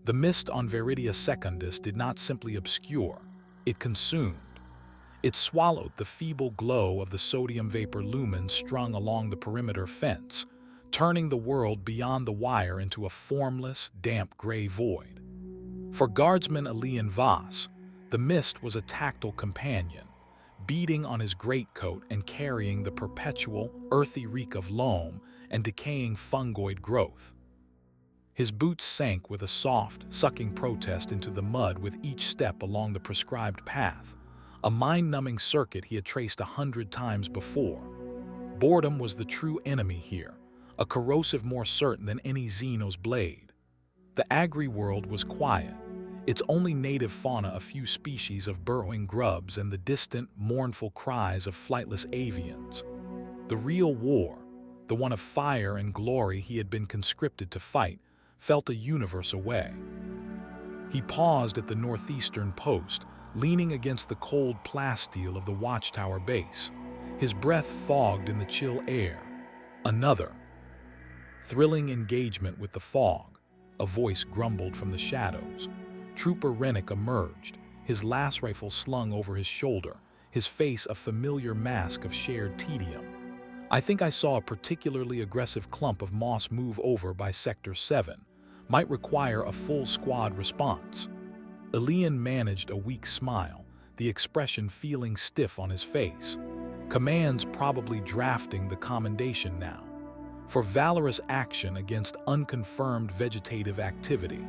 The mist on Veridia Secundus did not simply obscure, it consumed. It swallowed the feeble glow of the sodium vapor lumens strung along the perimeter fence, turning the world beyond the wire into a formless, damp gray void. For guardsman Elian Voss, the mist was a tactile companion, beating on his greatcoat and carrying the perpetual, earthy reek of loam and decaying fungoid growth. His boots sank with a soft, sucking protest into the mud with each step along the prescribed path, a mind-numbing circuit he had traced 100 times before. Boredom was the true enemy here, a corrosive more certain than any Xeno's blade. The agri-world was quiet, its only native fauna a few species of burrowing grubs and the distant, mournful cries of flightless avians. The real war, the one of fire and glory he had been conscripted to fight, felt a universe away. He paused at the northeastern post, leaning against the cold plasteel of the watchtower base, his breath fogged in the chill air. Another thrilling engagement with the fog, a voice grumbled from the shadows. Trooper Rennick emerged, his las rifle slung over his shoulder, his face a familiar mask of shared tedium. I think I saw a particularly aggressive clump of moss move over by Sector 7. Might require a full squad response. Elian managed a weak smile, the expression feeling stiff on his face. Command's probably drafting the commendation now. For valorous action against unconfirmed vegetative activity.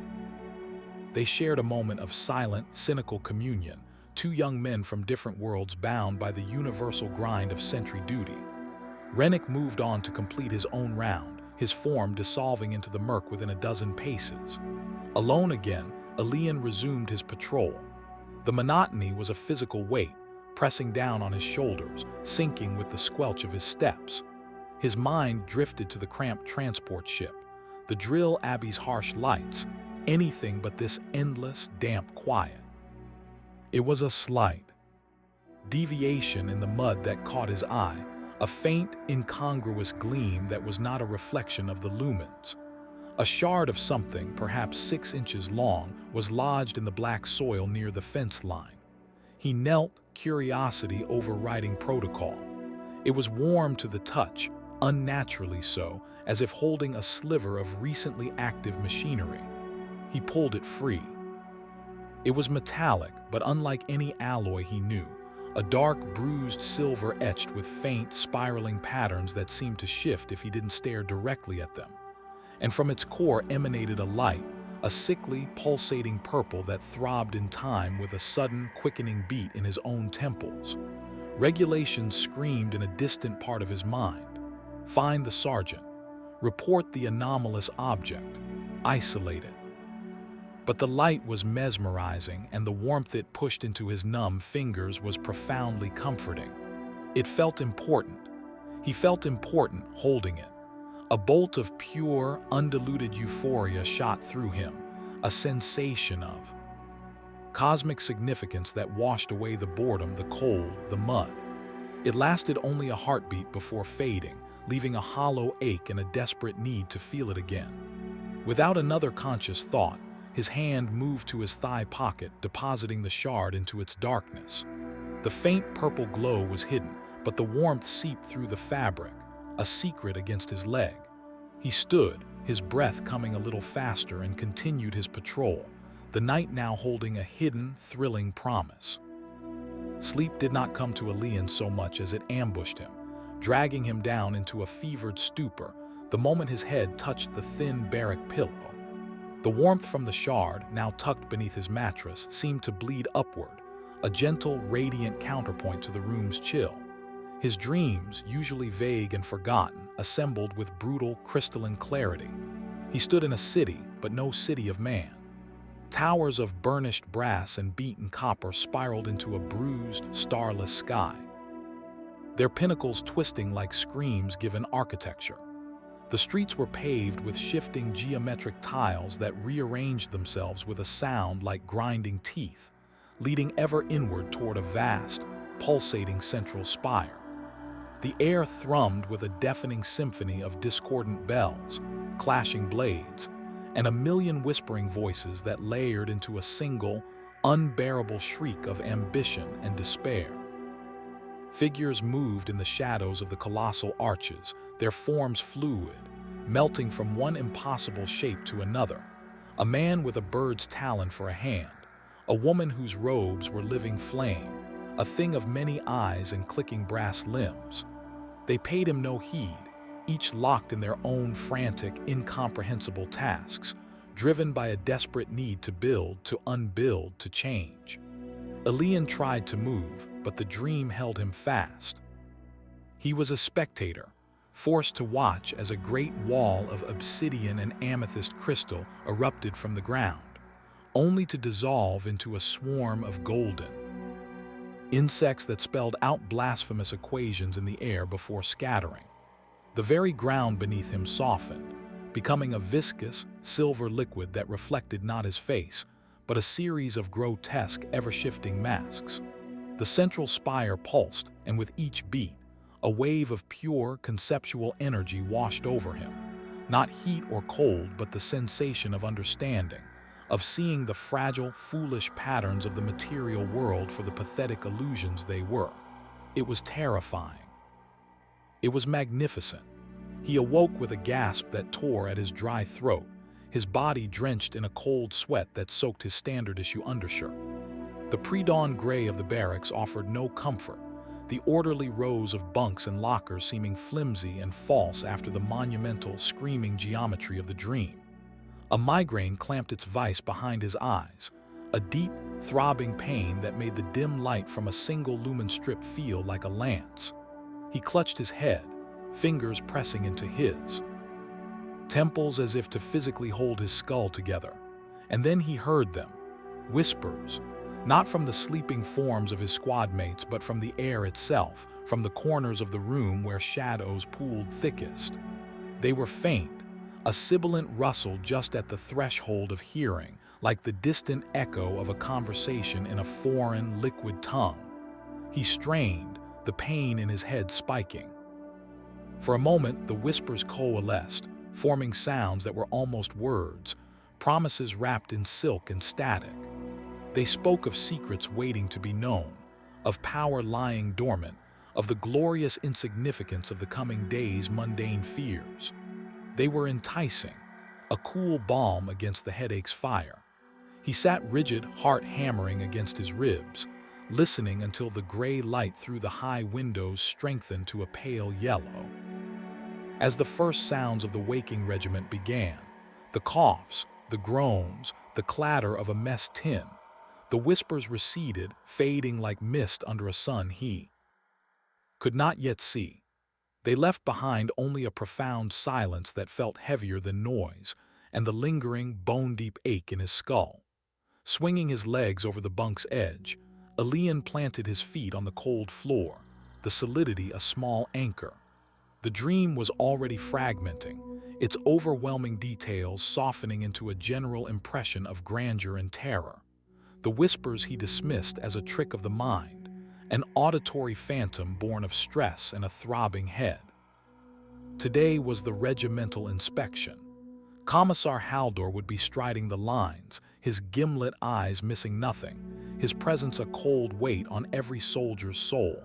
They shared a moment of silent, cynical communion, two young men from different worlds bound by the universal grind of sentry duty. Rennick moved on to complete his own round, his form dissolving into the murk within a dozen paces. Alone again, Elian resumed his patrol. The monotony was a physical weight, pressing down on his shoulders, sinking with the squelch of his steps. His mind drifted to the cramped transport ship, the drill abbey's harsh lights, anything but this endless, damp quiet. It was a slight deviation in the mud that caught his eye, a faint, incongruous gleam that was not a reflection of the lumens. A shard of something, perhaps 6 inches long, was lodged in the black soil near the fence line. He knelt, curiosity overriding protocol. It was warm to the touch, unnaturally so, as if holding a sliver of recently active machinery. He pulled it free. It was metallic, but unlike any alloy he knew. A dark, bruised silver etched with faint, spiraling patterns that seemed to shift if he didn't stare directly at them. And from its core emanated a light, a sickly, pulsating purple that throbbed in time with a sudden, quickening beat in his own temples. Regulation screamed in a distant part of his mind. Find the sergeant. Report the anomalous object. Isolate it. But the light was mesmerizing, and the warmth it pushed into his numb fingers was profoundly comforting. It felt important. He felt important holding it. A bolt of pure, undiluted euphoria shot through him, a sensation of cosmic significance that washed away the boredom, the cold, the mud. It lasted only a heartbeat before fading, leaving a hollow ache and a desperate need to feel it again. Without another conscious thought, his hand moved to his thigh pocket, depositing the shard into its darkness. The faint purple glow was hidden, but the warmth seeped through the fabric, a secret against his leg. He stood, his breath coming a little faster, and continued his patrol, the night now holding a hidden, thrilling promise. Sleep did not come to Elian so much as it ambushed him, dragging him down into a fevered stupor the moment his head touched the thin barrack pillow. The warmth from the shard, now tucked beneath his mattress, seemed to bleed upward, a gentle, radiant counterpoint to the room's chill. His dreams, usually vague and forgotten, assembled with brutal, crystalline clarity. He stood in a city, but no city of man. Towers of burnished brass and beaten copper spiraled into a bruised, starless sky, their pinnacles twisting like screams given architecture. The streets were paved with shifting geometric tiles that rearranged themselves with a sound like grinding teeth, leading ever inward toward a vast, pulsating central spire. The air thrummed with a deafening symphony of discordant bells, clashing blades, and a million whispering voices that layered into a single, unbearable shriek of ambition and despair. Figures moved in the shadows of the colossal arches, their forms fluid, melting from one impossible shape to another. A man with a bird's talon for a hand, a woman whose robes were living flame, a thing of many eyes and clicking brass limbs. They paid him no heed, each locked in their own frantic, incomprehensible tasks, driven by a desperate need to build, to unbuild, to change. Elian tried to move, but the dream held him fast. He was a spectator, forced to watch as a great wall of obsidian and amethyst crystal erupted from the ground, only to dissolve into a swarm of golden insects that spelled out blasphemous equations in the air before scattering. The very ground beneath him softened, becoming a viscous, silver liquid that reflected not his face, but a series of grotesque, ever-shifting masks. The central spire pulsed, and with each beat, a wave of pure, conceptual energy washed over him. Not heat or cold, but the sensation of understanding, of seeing the fragile, foolish patterns of the material world for the pathetic illusions they were. It was terrifying. It was magnificent. He awoke with a gasp that tore at his dry throat, his body drenched in a cold sweat that soaked his standard-issue undershirt. The pre-dawn gray of the barracks offered no comfort, the orderly rows of bunks and lockers seeming flimsy and false after the monumental, screaming geometry of the dream. A migraine clamped its vice behind his eyes, a deep, throbbing pain that made the dim light from a single lumen strip feel like a lance. He clutched his head, fingers pressing into his temples as if to physically hold his skull together. And then he heard them, whispers, not from the sleeping forms of his squad mates, but from the air itself, from the corners of the room where shadows pooled thickest. They were faint, a sibilant rustle just at the threshold of hearing, like the distant echo of a conversation in a foreign, liquid tongue. He strained, the pain in his head spiking. For a moment, the whispers coalesced, forming sounds that were almost words, promises wrapped in silk and static. They spoke of secrets waiting to be known, of power lying dormant, of the glorious insignificance of the coming days' mundane fears. They were enticing, a cool balm against the headache's fire. He sat rigid, heart hammering against his ribs, listening until the gray light through the high windows strengthened to a pale yellow. As the first sounds of the waking regiment began, the coughs, the groans, the clatter of a mess tin, the whispers receded, fading like mist under a sun he could not yet see. They left behind only a profound silence that felt heavier than noise, and the lingering, bone-deep ache in his skull. Swinging his legs over the bunk's edge, Elian planted his feet on the cold floor, the solidity a small anchor. The dream was already fragmenting, its overwhelming details softening into a general impression of grandeur and terror. The whispers he dismissed as a trick of the mind, an auditory phantom born of stress and a throbbing head. Today was the regimental inspection. Commissar Haldor would be striding the lines, his gimlet eyes missing nothing, his presence a cold weight on every soldier's soul.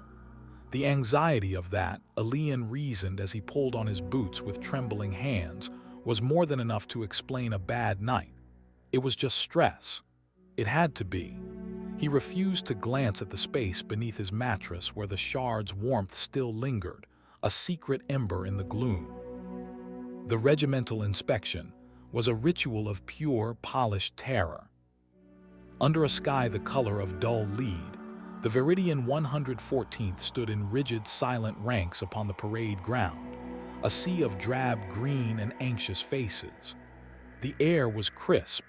The anxiety of that, Elian reasoned as he pulled on his boots with trembling hands, was more than enough to explain a bad night. It was just stress. It had to be. He refused to glance at the space beneath his mattress where the shard's warmth still lingered, a secret ember in the gloom. The regimental inspection was a ritual of pure, polished terror. Under a sky the color of dull lead, the Viridian 114th stood in rigid, silent ranks upon the parade ground, a sea of drab green and anxious faces. The air was crisp,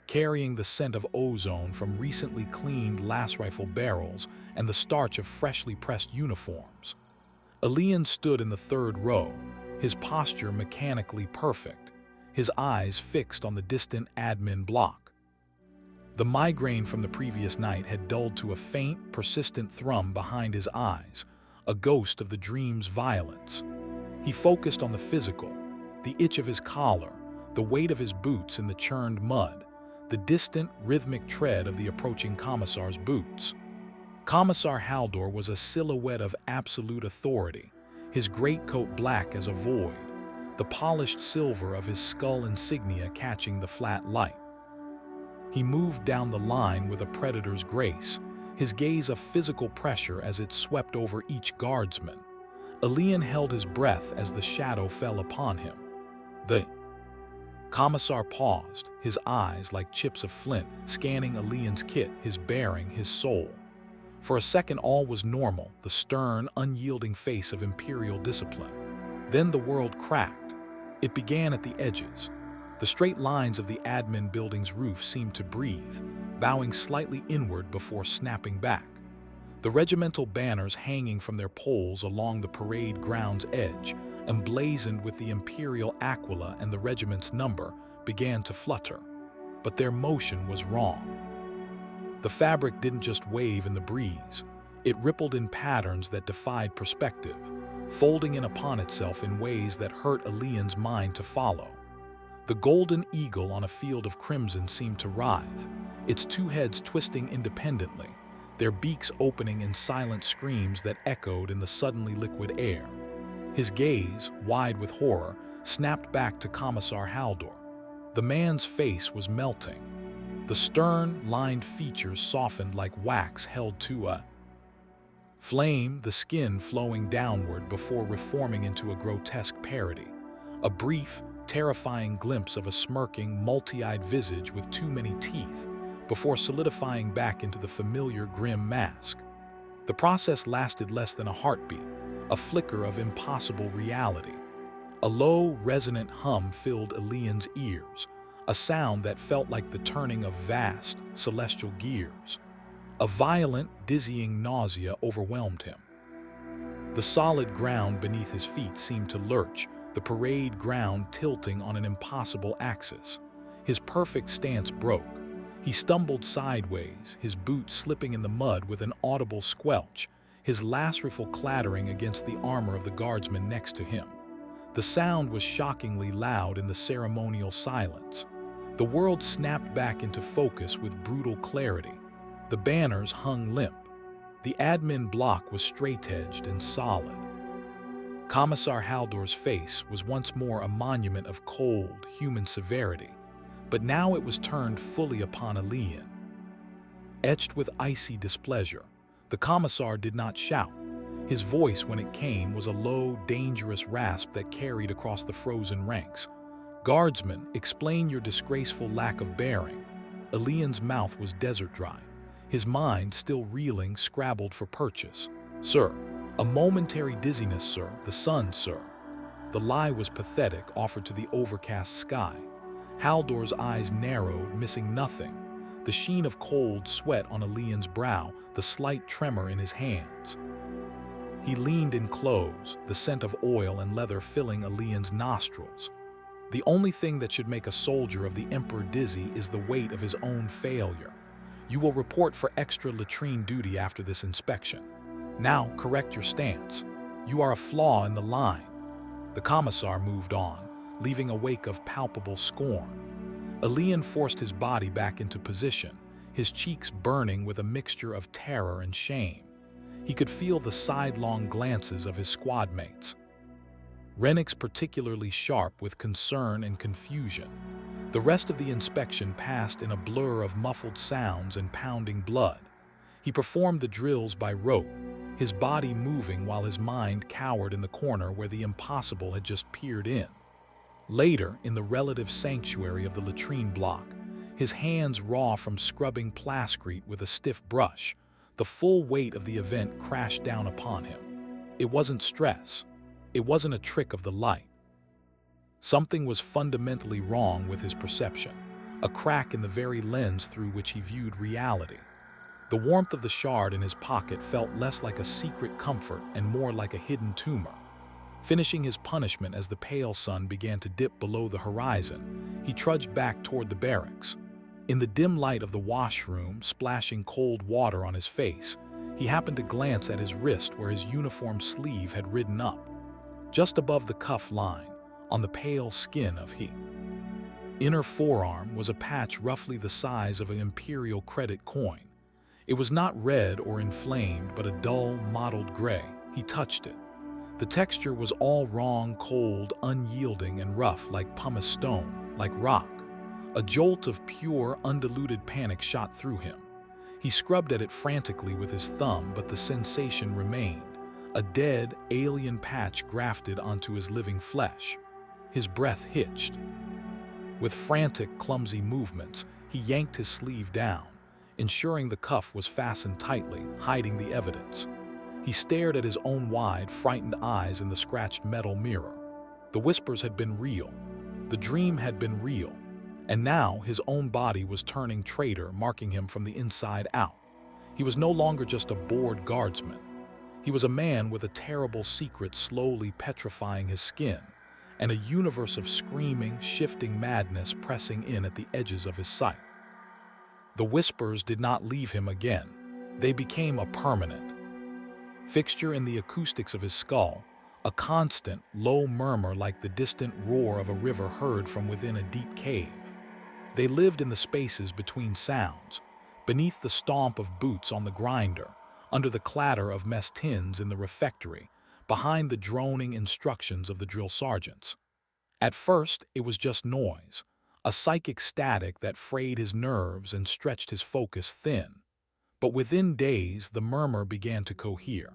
carrying the scent of ozone from recently cleaned las rifle barrels and the starch of freshly pressed uniforms. Elian stood in the third row, his posture mechanically perfect, his eyes fixed on the distant admin block. The migraine from the previous night had dulled to a faint, persistent thrum behind his eyes, a ghost of the dream's violence. He focused on the physical, the itch of his collar, the weight of his boots in the churned mud, the distant, rhythmic tread of the approaching Commissar's boots. Commissar Haldor was a silhouette of absolute authority, his greatcoat black as a void, the polished silver of his skull insignia catching the flat light. He moved down the line with a predator's grace, his gaze a physical pressure as it swept over each guardsman. Elian held his breath as the shadow fell upon him. The Commissar paused, his eyes like chips of flint, scanning Elian's kit, his bearing, his soul. For a second all was normal, the stern, unyielding face of Imperial discipline. Then the world cracked. It began at the edges. The straight lines of the admin building's roof seemed to breathe, bowing slightly inward before snapping back. The regimental banners hanging from their poles along the parade ground's edge, emblazoned with the Imperial aquila and the regiment's number, began to flutter. But their motion was wrong. The fabric didn't just wave in the breeze. It rippled in patterns that defied perspective, folding in upon itself in ways that hurt Elian's mind to follow. The golden eagle on a field of crimson seemed to writhe, its two heads twisting independently, their beaks opening in silent screams that echoed in the suddenly liquid air. His gaze, wide with horror, snapped back to Commissar Haldor. The man's face was melting. The stern, lined features softened like wax held to a flame, the skin flowing downward before reforming into a grotesque parody. A brief, terrifying glimpse of a smirking, multi-eyed visage with too many teeth, before solidifying back into the familiar grim mask. The process lasted less than a heartbeat, a flicker of impossible reality. A low, resonant hum filled Elian's ears, a sound that felt like the turning of vast, celestial gears. A violent, dizzying nausea overwhelmed him. The solid ground beneath his feet seemed to lurch, the parade ground tilting on an impossible axis. His perfect stance broke. He stumbled sideways, his boots slipping in the mud with an audible squelch, his last rifle clattering against the armor of the guardsman next to him. The sound was shockingly loud in the ceremonial silence. The world snapped back into focus with brutal clarity. The banners hung limp. The admin block was straight-edged and solid. Commissar Haldor's face was once more a monument of cold, human severity, but now it was turned fully upon Elian. Etched with icy displeasure, the Commissar did not shout. His voice, when it came, was a low, dangerous rasp that carried across the frozen ranks. "Guardsmen, explain your disgraceful lack of bearing." Elian's mouth was desert dry. His mind, still reeling, scrabbled for purchase. "Sir, a momentary dizziness, sir. The sun, sir." The lie was pathetic, offered to the overcast sky. Haldor's eyes narrowed, missing nothing. The sheen of cold sweat on Elian's brow, the slight tremor in his hands. He leaned in close, the scent of oil and leather filling Elian's nostrils. The only thing that should make a soldier of the Emperor dizzy is the weight of his own failure. You will report for extra latrine duty after this inspection. Now, correct your stance. You are a flaw in the line. The Commissar moved on, leaving a wake of palpable scorn. Elian forced his body back into position, his cheeks burning with a mixture of terror and shame. He could feel the sidelong glances of his squad mates. Rennick's particularly sharp with concern and confusion. The rest of the inspection passed in a blur of muffled sounds and pounding blood. He performed the drills by rote, his body moving while his mind cowered in the corner where the impossible had just peered in. Later, in the relative sanctuary of the latrine block, his hands raw from scrubbing plascrete with a stiff brush, the full weight of the event crashed down upon him. It wasn't stress. It wasn't a trick of the light. Something was fundamentally wrong with his perception, a crack in the very lens through which he viewed reality. The warmth of the shard in his pocket felt less like a secret comfort and more like a hidden tumor. Finishing his punishment as the pale sun began to dip below the horizon, he trudged back toward the barracks. In the dim light of the washroom, splashing cold water on his face, he happened to glance at his wrist where his uniform sleeve had ridden up. Just above the cuff line, on the pale skin of he. inner forearm was a patch roughly the size of an Imperial credit coin. It was not red or inflamed, but a dull, mottled gray. He touched it. The texture was all wrong, cold, unyielding, and rough, like pumice stone, like rock. A jolt of pure, undiluted panic shot through him. He scrubbed at it frantically with his thumb, but the sensation remained. A dead, alien patch grafted onto his living flesh. His breath hitched. With frantic, clumsy movements, he yanked his sleeve down, ensuring the cuff was fastened tightly, hiding the evidence. He stared at his own wide, frightened eyes in the scratched metal mirror. The whispers had been real. The dream had been real. And now his own body was turning traitor, marking him from the inside out. He was no longer just a bored guardsman. He was a man with a terrible secret slowly petrifying his skin, and a universe of screaming, shifting madness pressing in at the edges of his sight. The whispers did not leave him again. They became a permanent fixture in the acoustics of his skull, a constant, low murmur like the distant roar of a river heard from within a deep cave. They lived in the spaces between sounds, beneath the stomp of boots on the grinder, under the clatter of mess tins in the refectory, behind the droning instructions of the drill sergeants. At first, it was just noise, a psychic static that frayed his nerves and stretched his focus thin. But within days, the murmur began to cohere.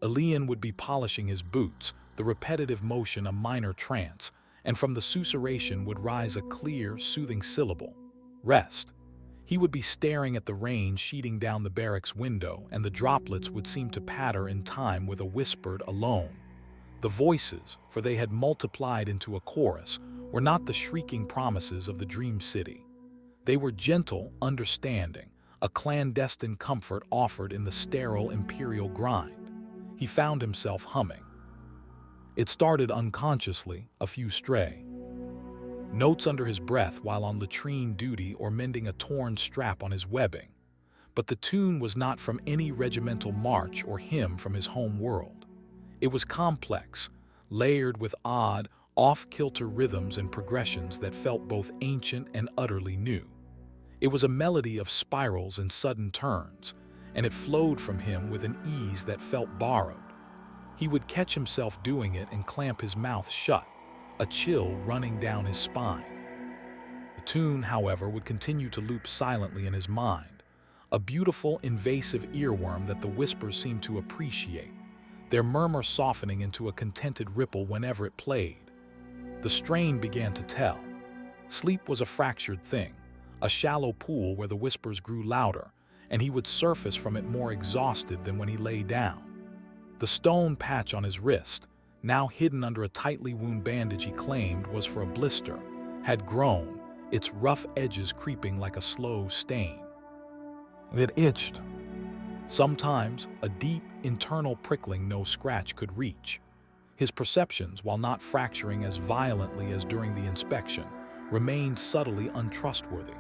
Elian would be polishing his boots, the repetitive motion a minor trance, and from the susurration would rise a clear, soothing syllable: rest. He would be staring at the rain sheeting down the barracks window, and the droplets would seem to patter in time with a whispered alone. The voices, for they had multiplied into a chorus, were not the shrieking promises of the dream city. They were gentle, understanding, a clandestine comfort offered in the sterile Imperial grind. He found himself humming. It started unconsciously, a few stray notes under his breath while on latrine duty or mending a torn strap on his webbing. But the tune was not from any regimental march or hymn from his home world. It was complex, layered with odd, off-kilter rhythms and progressions that felt both ancient and utterly new. It was a melody of spirals and sudden turns, and it flowed from him with an ease that felt borrowed. He would catch himself doing it and clamp his mouth shut, a chill running down his spine. The tune, however, would continue to loop silently in his mind, a beautiful, invasive earworm that the whispers seemed to appreciate, their murmur softening into a contented ripple whenever it played. The strain began to tell. Sleep was a fractured thing, a shallow pool where the whispers grew louder, and he would surface from it more exhausted than when he lay down. The stone patch on his wrist, now hidden under a tightly wound bandage he claimed was for a blister, had grown, its rough edges creeping like a slow stain. It itched. Sometimes, a deep, internal prickling no scratch could reach. His perceptions, while not fracturing as violently as during the inspection, remained subtly untrustworthy.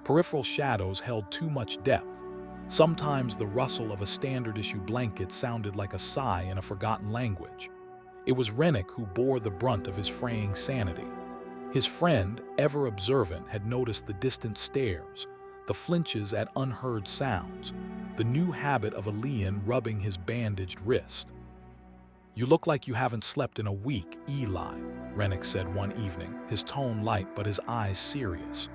Peripheral shadows held too much depth. Sometimes the rustle of a standard-issue blanket sounded like a sigh in a forgotten language. It was Rennick who bore the brunt of his fraying sanity. His friend, ever observant, had noticed the distant stares, the flinches at unheard sounds, the new habit of Elian rubbing his bandaged wrist. "You look like you haven't slept in a week, Eli," Rennick said one evening, his tone light but his eyes serious.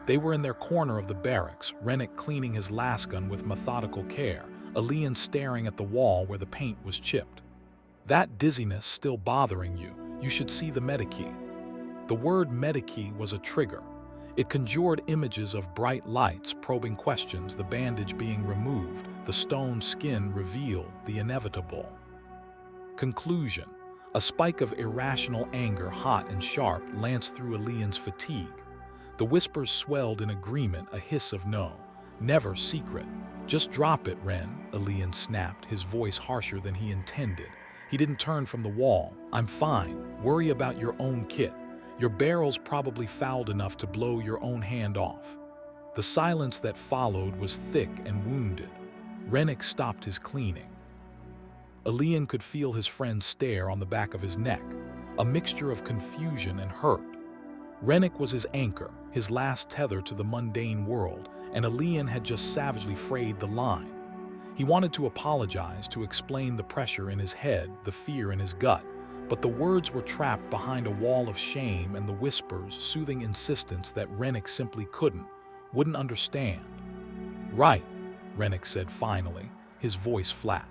They were in their corner of the barracks, Rennick cleaning his lasgun with methodical care, Elian staring at the wall where the paint was chipped. "That dizziness still bothering you, you should see the medikey." The word medikey was a trigger. It conjured images of bright lights, probing questions, the bandage being removed, the stone skin revealed, the inevitable. Conclusion. A spike of irrational anger, hot and sharp, lanced through Elian's fatigue. The whispers swelled in agreement, a hiss of no, never secret. "Just drop it, Ren," Elian snapped, his voice harsher than he intended. He didn't turn from the wall. "I'm fine. Worry about your own kit. Your barrel's probably fouled enough to blow your own hand off." The silence that followed was thick and wounded. Rennick stopped his cleaning. Elian could feel his friend's stare on the back of his neck, a mixture of confusion and hurt. Rennick was his anchor, his last tether to the mundane world, and Elian had just savagely frayed the line. He wanted to apologize, to explain the pressure in his head, the fear in his gut, but the words were trapped behind a wall of shame and the whispers, soothing insistence that Rennick simply wouldn't understand. "Right," Rennick said finally, his voice flat.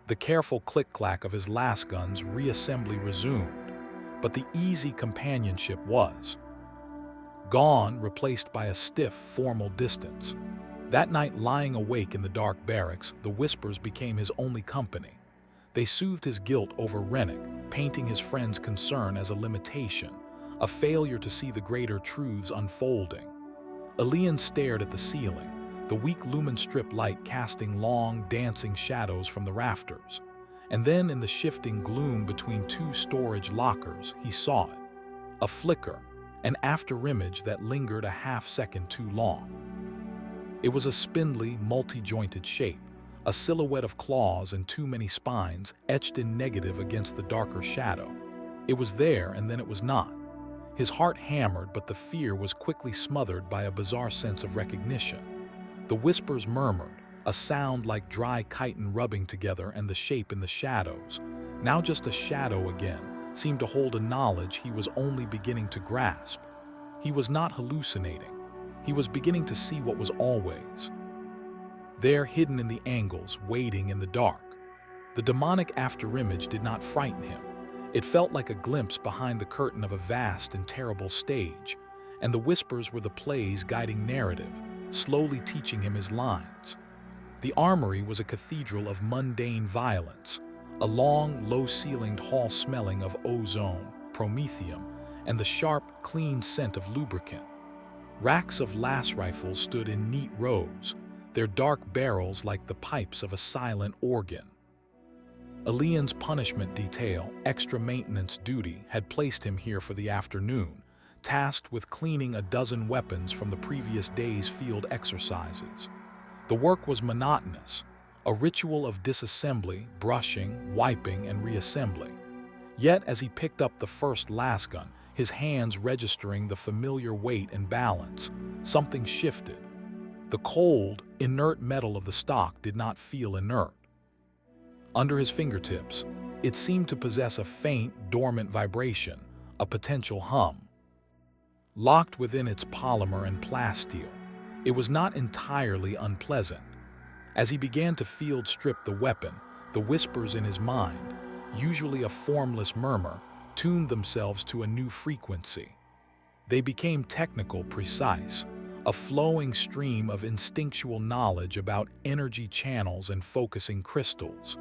The careful click-clack of his lasgun's reassembly resumed, but the easy companionship was gone, replaced by a stiff, formal distance. That night, lying awake in the dark barracks, the whispers became his only company. They soothed his guilt over Rennick, painting his friend's concern as a limitation, a failure to see the greater truths unfolding. Elian stared at the ceiling, the weak lumen strip light casting long, dancing shadows from the rafters. And then, in the shifting gloom between two storage lockers, he saw it. A flicker, an afterimage that lingered a half-second too long. It was a spindly, multi-jointed shape, a silhouette of claws and too many spines etched in negative against the darker shadow. It was there, and then it was not. His heart hammered, but the fear was quickly smothered by a bizarre sense of recognition. The whispers murmured, a sound like dry chitin rubbing together, and the shape in the shadows, now just a shadow again, seemed to hold a knowledge he was only beginning to grasp. He was not hallucinating. He was beginning to see what was always there, hidden in the angles, waiting in the dark. The demonic afterimage did not frighten him. It felt like a glimpse behind the curtain of a vast and terrible stage, and the whispers were the play's guiding narrative, slowly teaching him his lines. The armory was a cathedral of mundane violence, a long, low-ceilinged hall smelling of ozone, promethium, and the sharp, clean scent of lubricant. Racks of las rifles stood in neat rows, their dark barrels like the pipes of a silent organ. Elian's punishment detail, extra maintenance duty, had placed him here for the afternoon, tasked with cleaning a dozen weapons from the previous day's field exercises. The work was monotonous, a ritual of disassembly, brushing, wiping, and reassembly. Yet, as he picked up the first lasgun, his hands registering the familiar weight and balance, something shifted. The cold, inert metal of the stock did not feel inert. Under his fingertips, it seemed to possess a faint, dormant vibration, a potential hum. Locked within its polymer and plasteel, it was not entirely unpleasant. As he began to field strip the weapon, the whispers in his mind, usually a formless murmur, tuned themselves to a new frequency. They became technical, precise, a flowing stream of instinctual knowledge about energy channels and focusing crystals.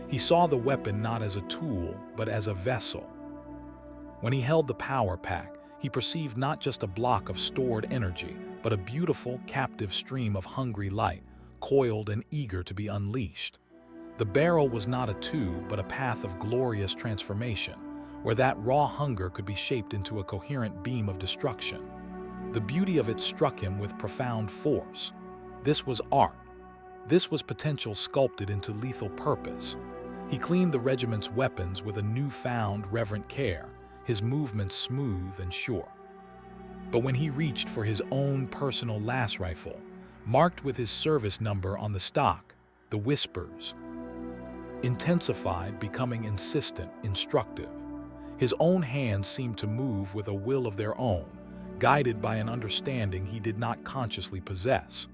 He saw the weapon not as a tool, but as a vessel. When he held the power pack, he perceived not just a block of stored energy, but a beautiful, captive stream of hungry light, coiled and eager to be unleashed. The barrel was not a tube, but a path of glorious transformation, where that raw hunger could be shaped into a coherent beam of destruction. The beauty of it struck him with profound force. This was art. This was potential sculpted into lethal purpose. He cleaned the regiment's weapons with a newfound reverent care, his movements smooth and sure. But when he reached for his own personal las rifle, marked with his service number on the stock, the whispers intensified, becoming insistent, instructive. His own hands seemed to move with a will of their own, guided by an understanding he did not consciously possess.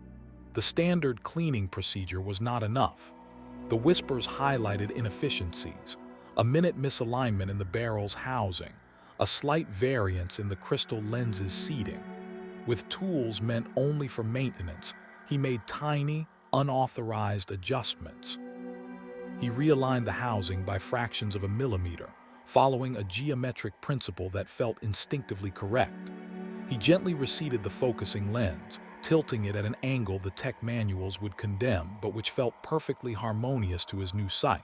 The standard cleaning procedure was not enough. The whispers highlighted inefficiencies, a minute misalignment in the barrel's housing, a slight variance in the crystal lens's seating. With tools meant only for maintenance, he made tiny, unauthorized adjustments. He realigned the housing by fractions of a millimeter, following a geometric principle that felt instinctively correct. He gently receded the focusing lens, tilting it at an angle the tech manuals would condemn, but which felt perfectly harmonious to his new sight.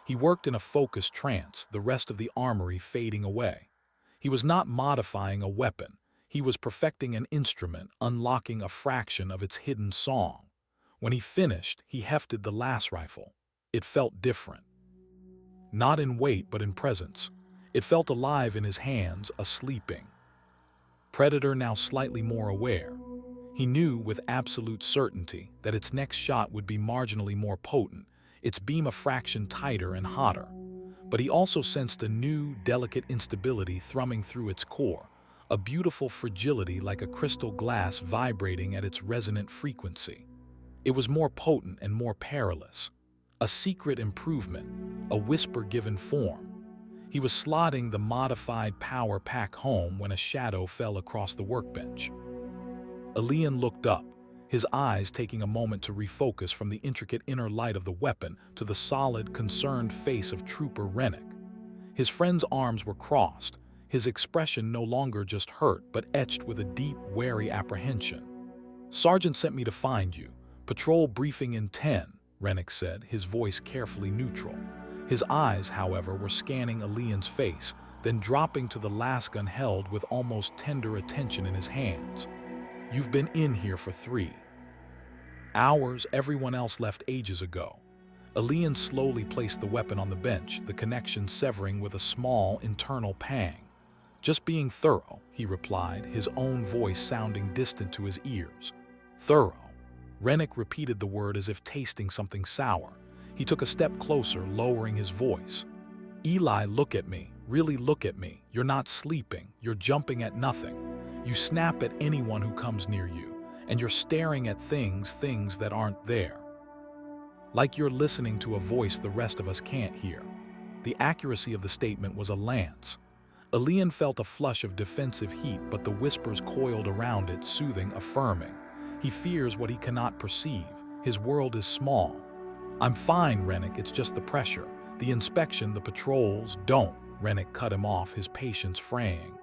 He worked in a focused trance, the rest of the armory fading away. He was not modifying a weapon. He was perfecting an instrument, unlocking a fraction of its hidden song. When he finished, he hefted the las rifle. It felt different. Not in weight, but in presence. It felt alive in his hands, a sleeping Predator now slightly more aware. He knew with absolute certainty that its next shot would be marginally more potent, its beam a fraction tighter and hotter. But he also sensed a new, delicate instability thrumming through its core, a beautiful fragility like a crystal glass vibrating at its resonant frequency. It was more potent and more perilous. A secret improvement, a whisper given form. He was slotting the modified power pack home when a shadow fell across the workbench. Elian looked up, his eyes taking a moment to refocus from the intricate inner light of the weapon to the solid, concerned face of Trooper Rennick. His friend's arms were crossed, his expression no longer just hurt but etched with a deep, wary apprehension. "Sergeant sent me to find you. Patrol briefing in 10, Rennick said, his voice carefully neutral. His eyes, however, were scanning Elian's face, then dropping to the lasgun held with almost tender attention in his hands. "You've been in here for 3 hours, everyone else left ages ago." Elian slowly placed the weapon on the bench, the connection severing with a small internal pang. "Just being thorough," he replied, his own voice sounding distant to his ears. "Thorough." Rennick repeated the word as if tasting something sour. He took a step closer, lowering his voice. "Eli, look at me. Really look at me. You're not sleeping. You're jumping at nothing. You snap at anyone who comes near you, and you're staring at things that aren't there. Like you're listening to a voice the rest of us can't hear." The accuracy of the statement was a lance. Elian felt a flush of defensive heat, but the whispers coiled around it, soothing, affirming. He fears what he cannot perceive. His world is small. "I'm fine, Rennick, it's just the pressure. The inspection, the patrols." "Don't," Rennick cut him off, his patience fraying.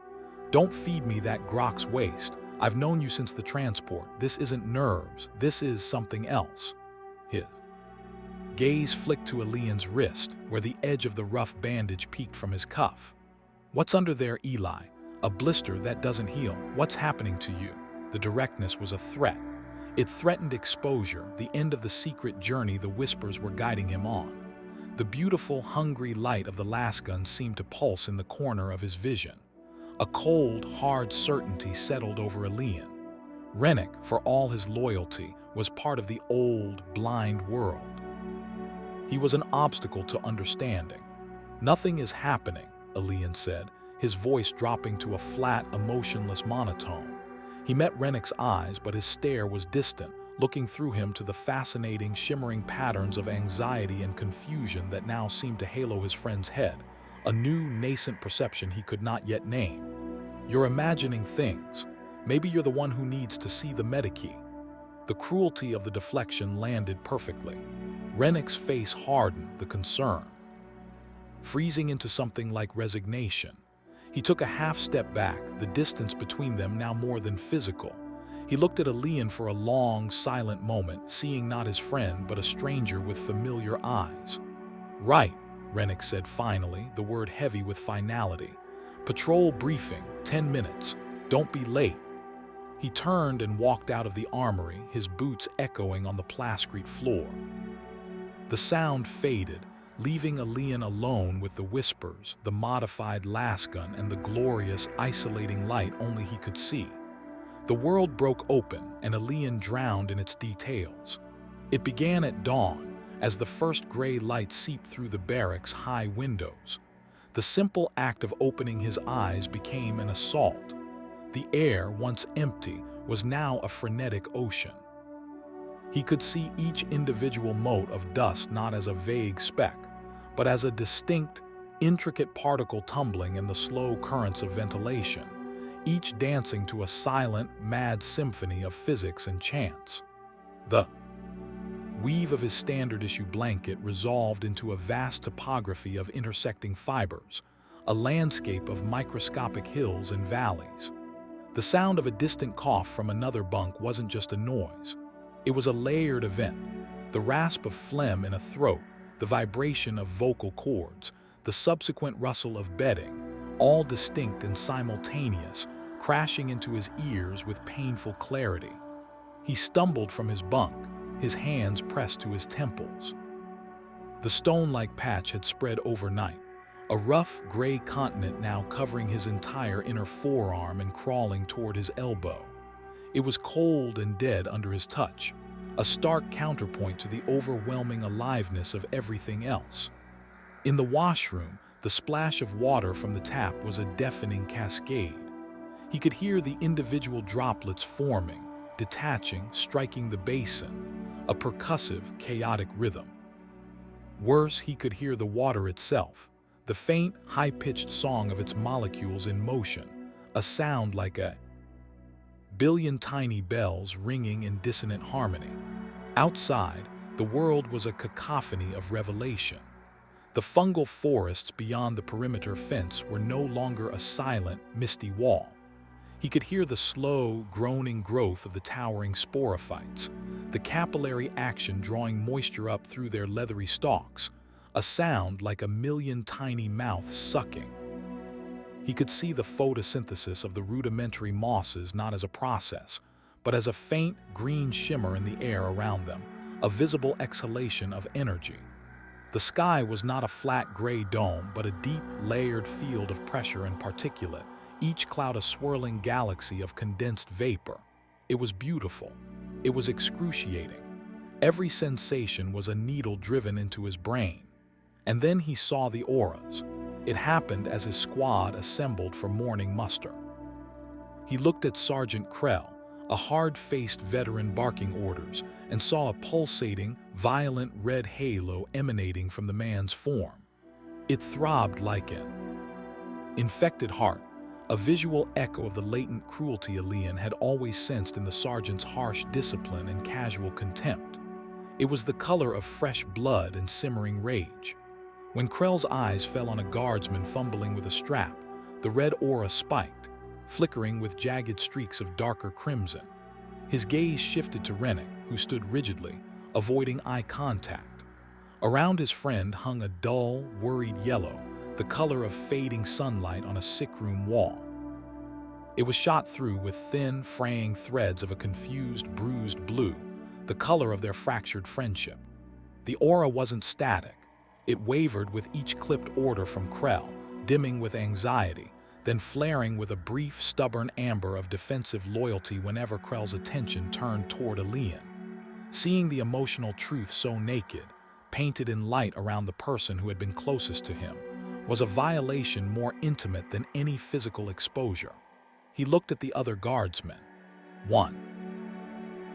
"Don't feed me that Grok's waste. I've known you since the transport. This isn't nerves. This is something else." His gaze flicked to Elian's wrist, where the edge of the rough bandage peeked from his cuff. "What's under there, Eli? A blister that doesn't heal. What's happening to you?" The directness was a threat. It threatened exposure, the end of the secret journey the whispers were guiding him on. The beautiful, hungry light of the lasgun seemed to pulse in the corner of his vision. A cold, hard certainty settled over Elian. Rennick, for all his loyalty, was part of the old, blind world. He was an obstacle to understanding. "Nothing is happening," Elian said, his voice dropping to a flat, emotionless monotone. He met Rennick's eyes, but his stare was distant, looking through him to the fascinating, shimmering patterns of anxiety and confusion that now seemed to halo his friend's head, a new, nascent perception he could not yet name. "You're imagining things. Maybe you're the one who needs to see the medikey." The cruelty of the deflection landed perfectly. Rennick's face hardened, the concern freezing into something like resignation. He took a half step back, the distance between them now more than physical. He looked at Elian for a long, silent moment, seeing not his friend but a stranger with familiar eyes. "Right," Rennick said finally, the word heavy with finality. "Patrol briefing, 10 minutes. Don't be late." He turned and walked out of the armory, his boots echoing on the plascrete floor. The sound faded, leaving Elian alone with the whispers, the modified lasgun, and the glorious, isolating light only he could see. The world broke open, and Elian drowned in its details. It began at dawn, as the first gray light seeped through the barracks' high windows. The simple act of opening his eyes became an assault. The air, once empty, was now a frenetic ocean. He could see each individual mote of dust not as a vague speck, but as a distinct, intricate particle tumbling in the slow currents of ventilation, each dancing to a silent, mad symphony of physics and chance. The weave of his standard-issue blanket resolved into a vast topography of intersecting fibers, a landscape of microscopic hills and valleys. The sound of a distant cough from another bunk wasn't just a noise. It was a layered event, the rasp of phlegm in a throat, the vibration of vocal cords, the subsequent rustle of bedding, all distinct and simultaneous, crashing into his ears with painful clarity. He stumbled from his bunk, his hands pressed to his temples. The stone-like patch had spread overnight, a rough gray continent now covering his entire inner forearm and crawling toward his elbow. It was cold and dead under his touch, a stark counterpoint to the overwhelming aliveness of everything else. In the washroom, the splash of water from the tap was a deafening cascade. He could hear the individual droplets forming, detaching, striking the basin, a percussive, chaotic rhythm. Worse, he could hear the water itself, the faint, high-pitched song of its molecules in motion, a sound like a billion tiny bells ringing in dissonant harmony. Outside, the world was a cacophony of revelation. The fungal forests beyond the perimeter fence were no longer a silent, misty wall. He could hear the slow, groaning growth of the towering sporophytes, the capillary action drawing moisture up through their leathery stalks, a sound like a million tiny mouths sucking. He could see the photosynthesis of the rudimentary mosses not as a process, but as a faint green shimmer in the air around them, a visible exhalation of energy. The sky was not a flat gray dome, but a deep, layered field of pressure and particulate, each cloud a swirling galaxy of condensed vapor. It was beautiful. It was excruciating. Every sensation was a needle driven into his brain. And then he saw the auras. It happened as his squad assembled for morning muster. He looked at Sergeant Krell, a hard-faced veteran barking orders, and saw a pulsating, violent red halo emanating from the man's form. It throbbed like an infected heart, a visual echo of the latent cruelty Elian had always sensed in the sergeant's harsh discipline and casual contempt. It was the color of fresh blood and simmering rage. When Krell's eyes fell on a guardsman fumbling with a strap, the red aura spiked, flickering with jagged streaks of darker crimson. His gaze shifted to Rennick, who stood rigidly, avoiding eye contact. Around his friend hung a dull, worried yellow, the color of fading sunlight on a sickroom wall. It was shot through with thin, fraying threads of a confused, bruised blue, the color of their fractured friendship. The aura wasn't static. It wavered with each clipped order from Krell, dimming with anxiety, then flaring with a brief, stubborn amber of defensive loyalty whenever Krell's attention turned toward Elian. Seeing the emotional truth so naked, painted in light around the person who had been closest to him, was a violation more intimate than any physical exposure. He looked at the other guardsmen. One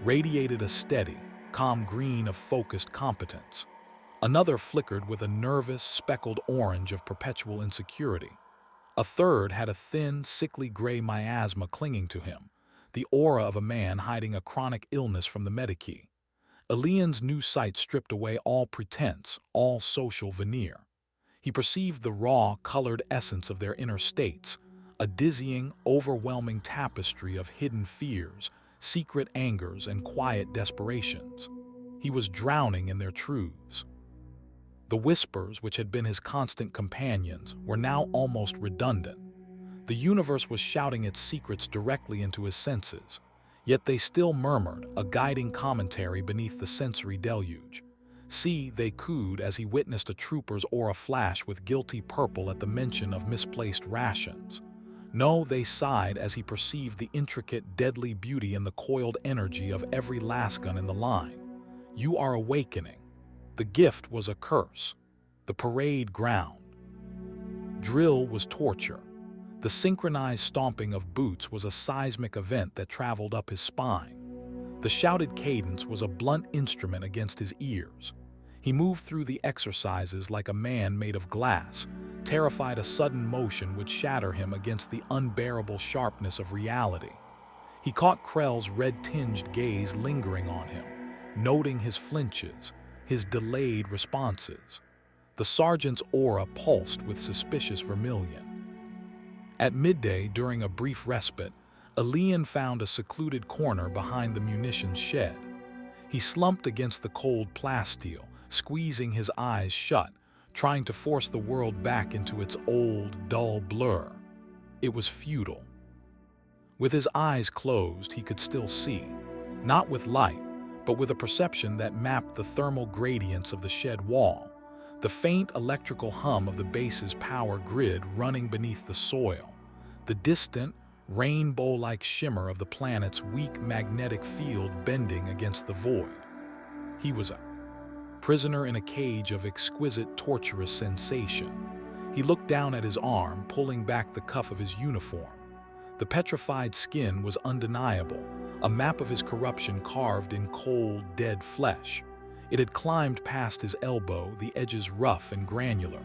radiated a steady, calm green of focused competence. Another flickered with a nervous, speckled orange of perpetual insecurity. A third had a thin, sickly gray miasma clinging to him, the aura of a man hiding a chronic illness from the medici. Elian's new sight stripped away all pretense, all social veneer. He perceived the raw, colored essence of their inner states, a dizzying, overwhelming tapestry of hidden fears, secret angers, and quiet desperations. He was drowning in their truths. The whispers, which had been his constant companions, were now almost redundant. The universe was shouting its secrets directly into his senses, yet they still murmured, a guiding commentary beneath the sensory deluge. See, they cooed as he witnessed a trooper's aura flash with guilty purple at the mention of misplaced rations. No, they sighed as he perceived the intricate, deadly beauty and the coiled energy of every lasgun in the line. You are awakening. The gift was a curse. The parade ground. Drill was torture. The synchronized stomping of boots was a seismic event that traveled up his spine. The shouted cadence was a blunt instrument against his ears. He moved through the exercises like a man made of glass, terrified a sudden motion would shatter him against the unbearable sharpness of reality. He caught Krell's red-tinged gaze lingering on him, noting his flinches, his delayed responses. The sergeant's aura pulsed with suspicious vermilion. At midday, during a brief respite, Elian found a secluded corner behind the munitions shed. He slumped against the cold plasteel, squeezing his eyes shut, trying to force the world back into its old, dull blur. It was futile. With his eyes closed, he could still see, not with light, but with a perception that mapped the thermal gradients of the shed wall. the faint electrical hum of the base's power grid running beneath the soil, the distant, rainbow-like shimmer of the planet's weak magnetic field bending against the void. He was a prisoner in a cage of exquisite, torturous sensation. He looked down at his arm, pulling back the cuff of his uniform. The petrified skin was undeniable, a map of his corruption carved in cold, dead flesh. It had climbed past his elbow, the edges rough and granular.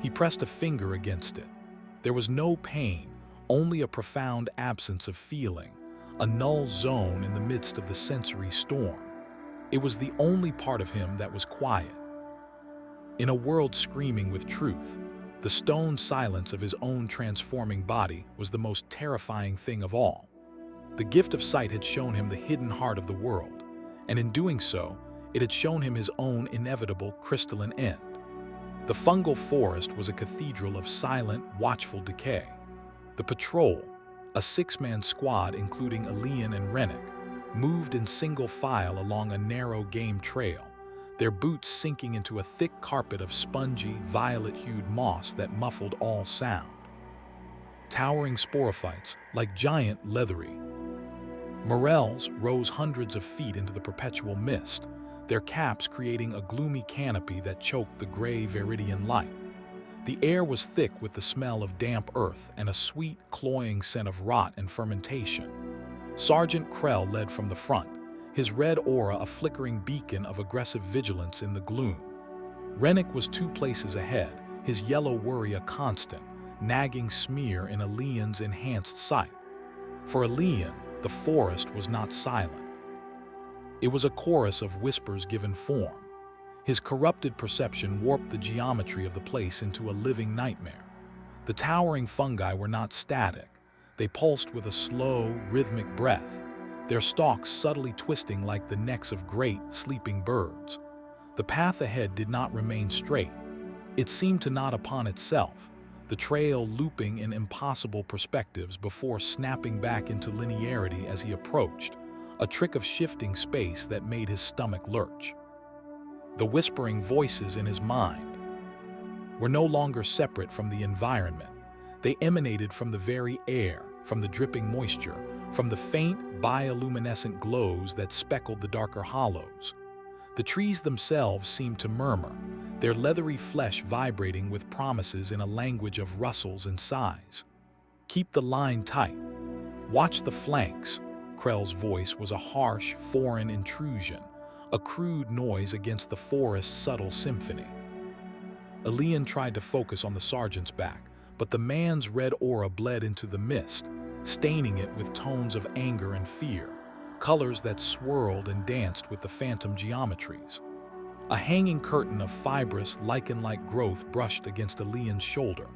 He pressed a finger against it. There was no pain, only a profound absence of feeling, a null zone in the midst of the sensory storm. It was the only part of him that was quiet. In a world screaming with truth, the stone silence of his own transforming body was the most terrifying thing of all. The gift of sight had shown him the hidden heart of the world, and in doing so, it had shown him his own inevitable crystalline end. The fungal forest was a cathedral of silent, watchful decay. The patrol, a six-man squad including Elian and Rennick, moved in single file along a narrow game trail, their boots sinking into a thick carpet of spongy, violet-hued moss that muffled all sound. Towering sporophytes, like giant leathery morels, rose hundreds of feet into the perpetual mist, their caps creating a gloomy canopy that choked the gray viridian light. The air was thick with the smell of damp earth and a sweet, cloying scent of rot and fermentation. Sergeant Krell led from the front, his red aura a flickering beacon of aggressive vigilance in the gloom. Rennick was 2 places ahead, his yellow worry a constant, nagging smear in Elian's enhanced sight. For Elian, the forest was not silent. It was a chorus of whispers given form. His corrupted perception warped the geometry of the place into a living nightmare. The towering fungi were not static. They pulsed with a slow, rhythmic breath, their stalks subtly twisting like the necks of great, sleeping birds. The path ahead did not remain straight. It seemed to knot upon itself, the trail looping in impossible perspectives before snapping back into linearity as he approached, a trick of shifting space that made his stomach lurch. The whispering voices in his mind were no longer separate from the environment. They emanated from the very air, from the dripping moisture, from the faint, bioluminescent glows that speckled the darker hollows. The trees themselves seemed to murmur, their leathery flesh vibrating with promises in a language of rustles and sighs. "Keep the line tight. Watch the flanks." Krell's voice was a harsh, foreign intrusion, a crude noise against the forest's subtle symphony. Elian tried to focus on the sergeant's back, but the man's red aura bled into the mist, staining it with tones of anger and fear, colors that swirled and danced with the phantom geometries. A hanging curtain of fibrous, lichen-like growth brushed against Elian's shoulder.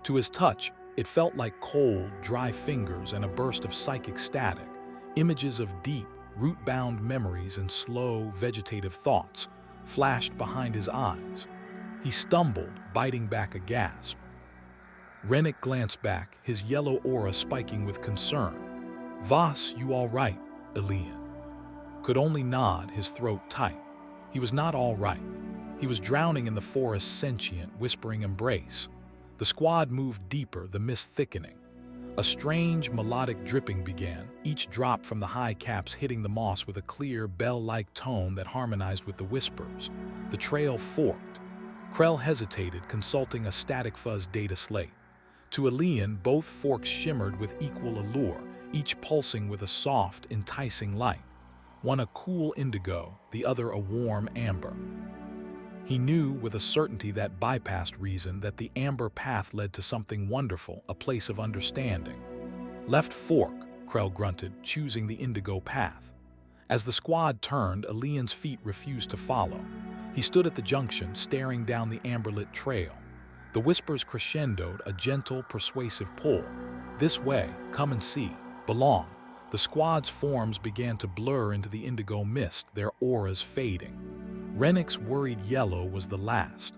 To his touch, it felt like cold, dry fingers and a burst of psychic static, images of deep, root-bound memories and slow, vegetative thoughts flashed behind his eyes. He stumbled, biting back a gasp. Rennick glanced back, his yellow aura spiking with concern. "Voss, you all right?" Elian could only nod, his throat tight. He was not all right. He was drowning in the forest's sentient, whispering embrace. The squad moved deeper, the mist thickening. A strange, melodic dripping began, each drop from the high caps hitting the moss with a clear, bell-like tone that harmonized with the whispers. The trail forked. Krell hesitated, consulting a static fuzz data slate. To Elian, both forks shimmered with equal allure, each pulsing with a soft, enticing light. One a cool indigo, the other a warm amber. He knew with a certainty that bypassed reason that the amber path led to something wonderful, a place of understanding. "Left fork," Krell grunted, choosing the indigo path. As the squad turned, Elian's feet refused to follow. He stood at the junction, staring down the amber-lit trail. The whispers crescendoed, a gentle, persuasive pull. "This way, come and see, belong." The squad's forms began to blur into the indigo mist, their auras fading. Rennick's worried yellow was the last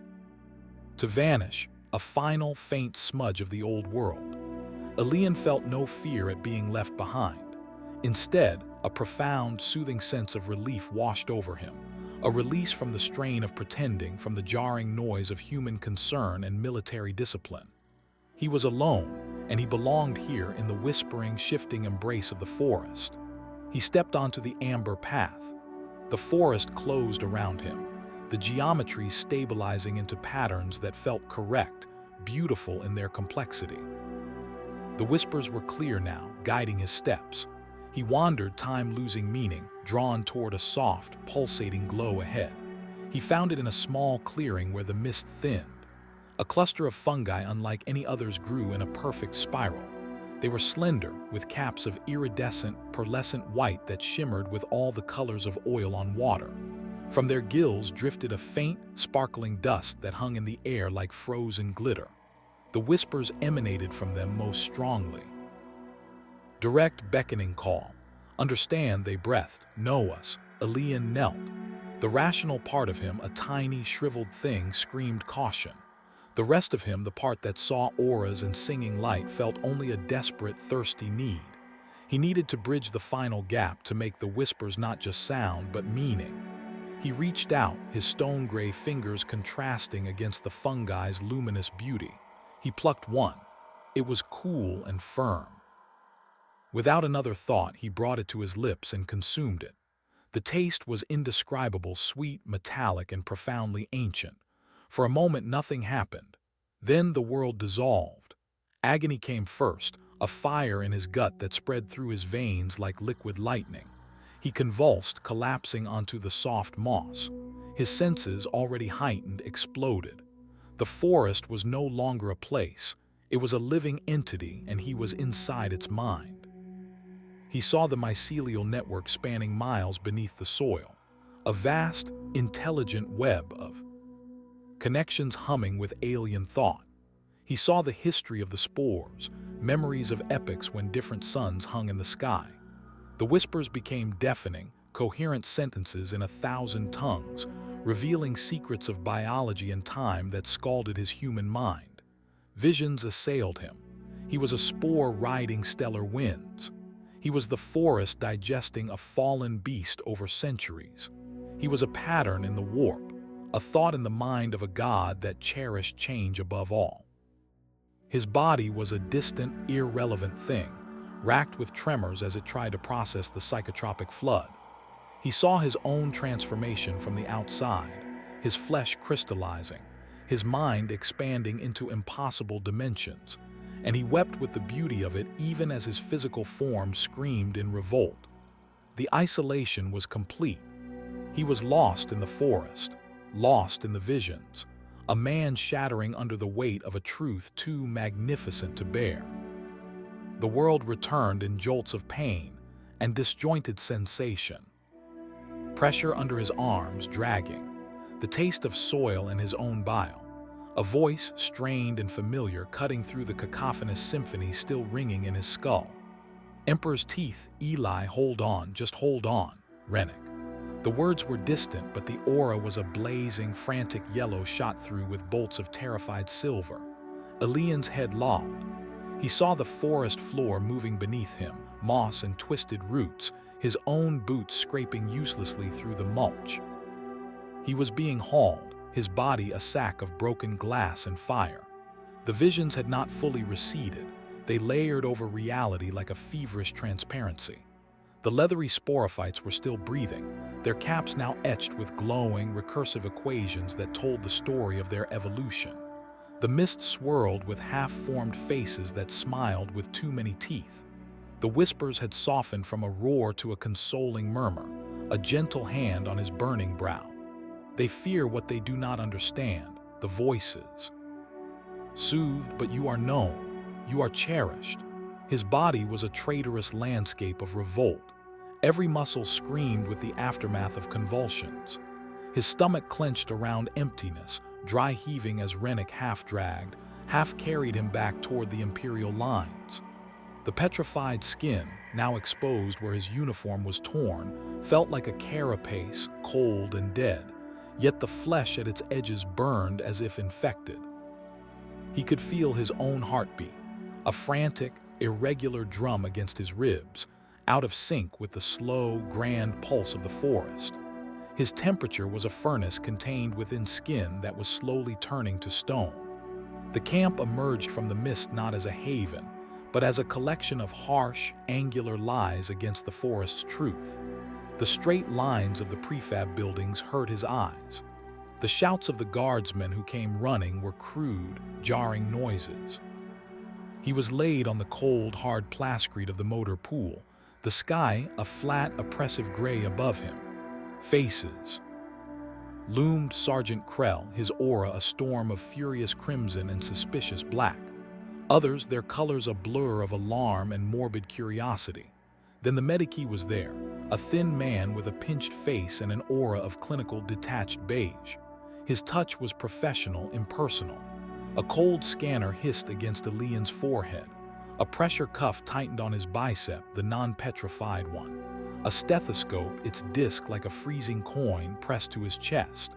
to vanish, a final, faint smudge of the old world. Elian felt no fear at being left behind. Instead, a profound, soothing sense of relief washed over him, a release from the strain of pretending, from the jarring noise of human concern and military discipline. He was alone, and he belonged here in the whispering, shifting embrace of the forest. He stepped onto the amber path. The forest closed around him, the geometry stabilizing into patterns that felt correct, beautiful in their complexity. The whispers were clear now, guiding his steps. He wandered, time losing meaning, drawn toward a soft, pulsating glow ahead. He found it in a small clearing where the mist thinned. A cluster of fungi unlike any others grew in a perfect spiral. They were slender, with caps of iridescent, pearlescent white that shimmered with all the colors of oil on water. From their gills drifted a faint, sparkling dust that hung in the air like frozen glitter. The whispers emanated from them most strongly. Direct, beckoning call. Understand, they breathed. Know us. Elian knelt. The rational part of him, a tiny, shriveled thing, screamed caution. The rest of him, the part that saw auras and singing light, felt only a desperate, thirsty need. He needed to bridge the final gap to make the whispers not just sound, but meaning. He reached out, his stone-gray fingers contrasting against the fungi's luminous beauty. He plucked one. It was cool and firm. Without another thought, he brought it to his lips and consumed it. The taste was indescribable, sweet, metallic, and profoundly ancient. For a moment, nothing happened. Then the world dissolved. Agony came first, a fire in his gut that spread through his veins like liquid lightning. He convulsed, collapsing onto the soft moss. His senses, already heightened, exploded. The forest was no longer a place. It was a living entity, and he was inside its mind. He saw the mycelial network spanning miles beneath the soil, a vast, intelligent web of connections humming with alien thought. He saw the history of the spores, memories of epochs when different suns hung in the sky. The whispers became deafening, coherent sentences in 1,000 tongues, revealing secrets of biology and time that scalded his human mind. Visions assailed him. He was a spore riding stellar winds. He was the forest digesting a fallen beast over centuries. He was a pattern in the warp, a thought in the mind of a god that cherished change above all. His body was a distant, irrelevant thing, racked with tremors as it tried to process the psychotropic flood. He saw his own transformation from the outside, his flesh crystallizing, his mind expanding into impossible dimensions, and he wept with the beauty of it even as his physical form screamed in revolt. The isolation was complete. He was lost in the forest, lost in the visions, a man shattering under the weight of a truth too magnificent to bear. The world returned in jolts of pain and disjointed sensation. Pressure under his arms dragging, the taste of soil and his own bile, a voice strained and familiar cutting through the cacophonous symphony still ringing in his skull. Emperor's teeth, Eli, hold on, just hold on, Rennick. The words were distant, but the aura was a blazing, frantic yellow shot through with bolts of terrified silver. Elian's head lolled. He saw the forest floor moving beneath him, moss and twisted roots, his own boots scraping uselessly through the mulch. He was being hauled, his body a sack of broken glass and fire. The visions had not fully receded. They layered over reality like a feverish transparency. The leathery sporophytes were still breathing, their caps now etched with glowing, recursive equations that told the story of their evolution. The mist swirled with half-formed faces that smiled with too many teeth. The whispers had softened from a roar to a consoling murmur, a gentle hand on his burning brow. They fear what they do not understand, the voices. Soothed, but you are known, you are cherished. His body was a traitorous landscape of revolt. Every muscle screamed with the aftermath of convulsions. His stomach clenched around emptiness, dry heaving as Rennick half-dragged, half-carried him back toward the Imperial lines. The petrified skin, now exposed where his uniform was torn, felt like a carapace, cold and dead, yet the flesh at its edges burned as if infected. He could feel his own heartbeat, a frantic, irregular drum against his ribs, out of sync with the slow, grand pulse of the forest. His temperature was a furnace contained within skin that was slowly turning to stone. The camp emerged from the mist not as a haven, but as a collection of harsh, angular lies against the forest's truth. The straight lines of the prefab buildings hurt his eyes. The shouts of the guardsmen who came running were crude, jarring noises. He was laid on the cold, hard plascrete of the motor pool, the sky a flat, oppressive gray above him. Faces. Loomed Sergeant Krell, his aura a storm of furious crimson and suspicious black. Others, their colors a blur of alarm and morbid curiosity. Then the Medici was there, a thin man with a pinched face and an aura of clinical detached beige. His touch was professional, impersonal. A cold scanner hissed against Elian's forehead. A pressure cuff tightened on his bicep, the non-petrified one. A stethoscope, its disc like a freezing coin, pressed to his chest.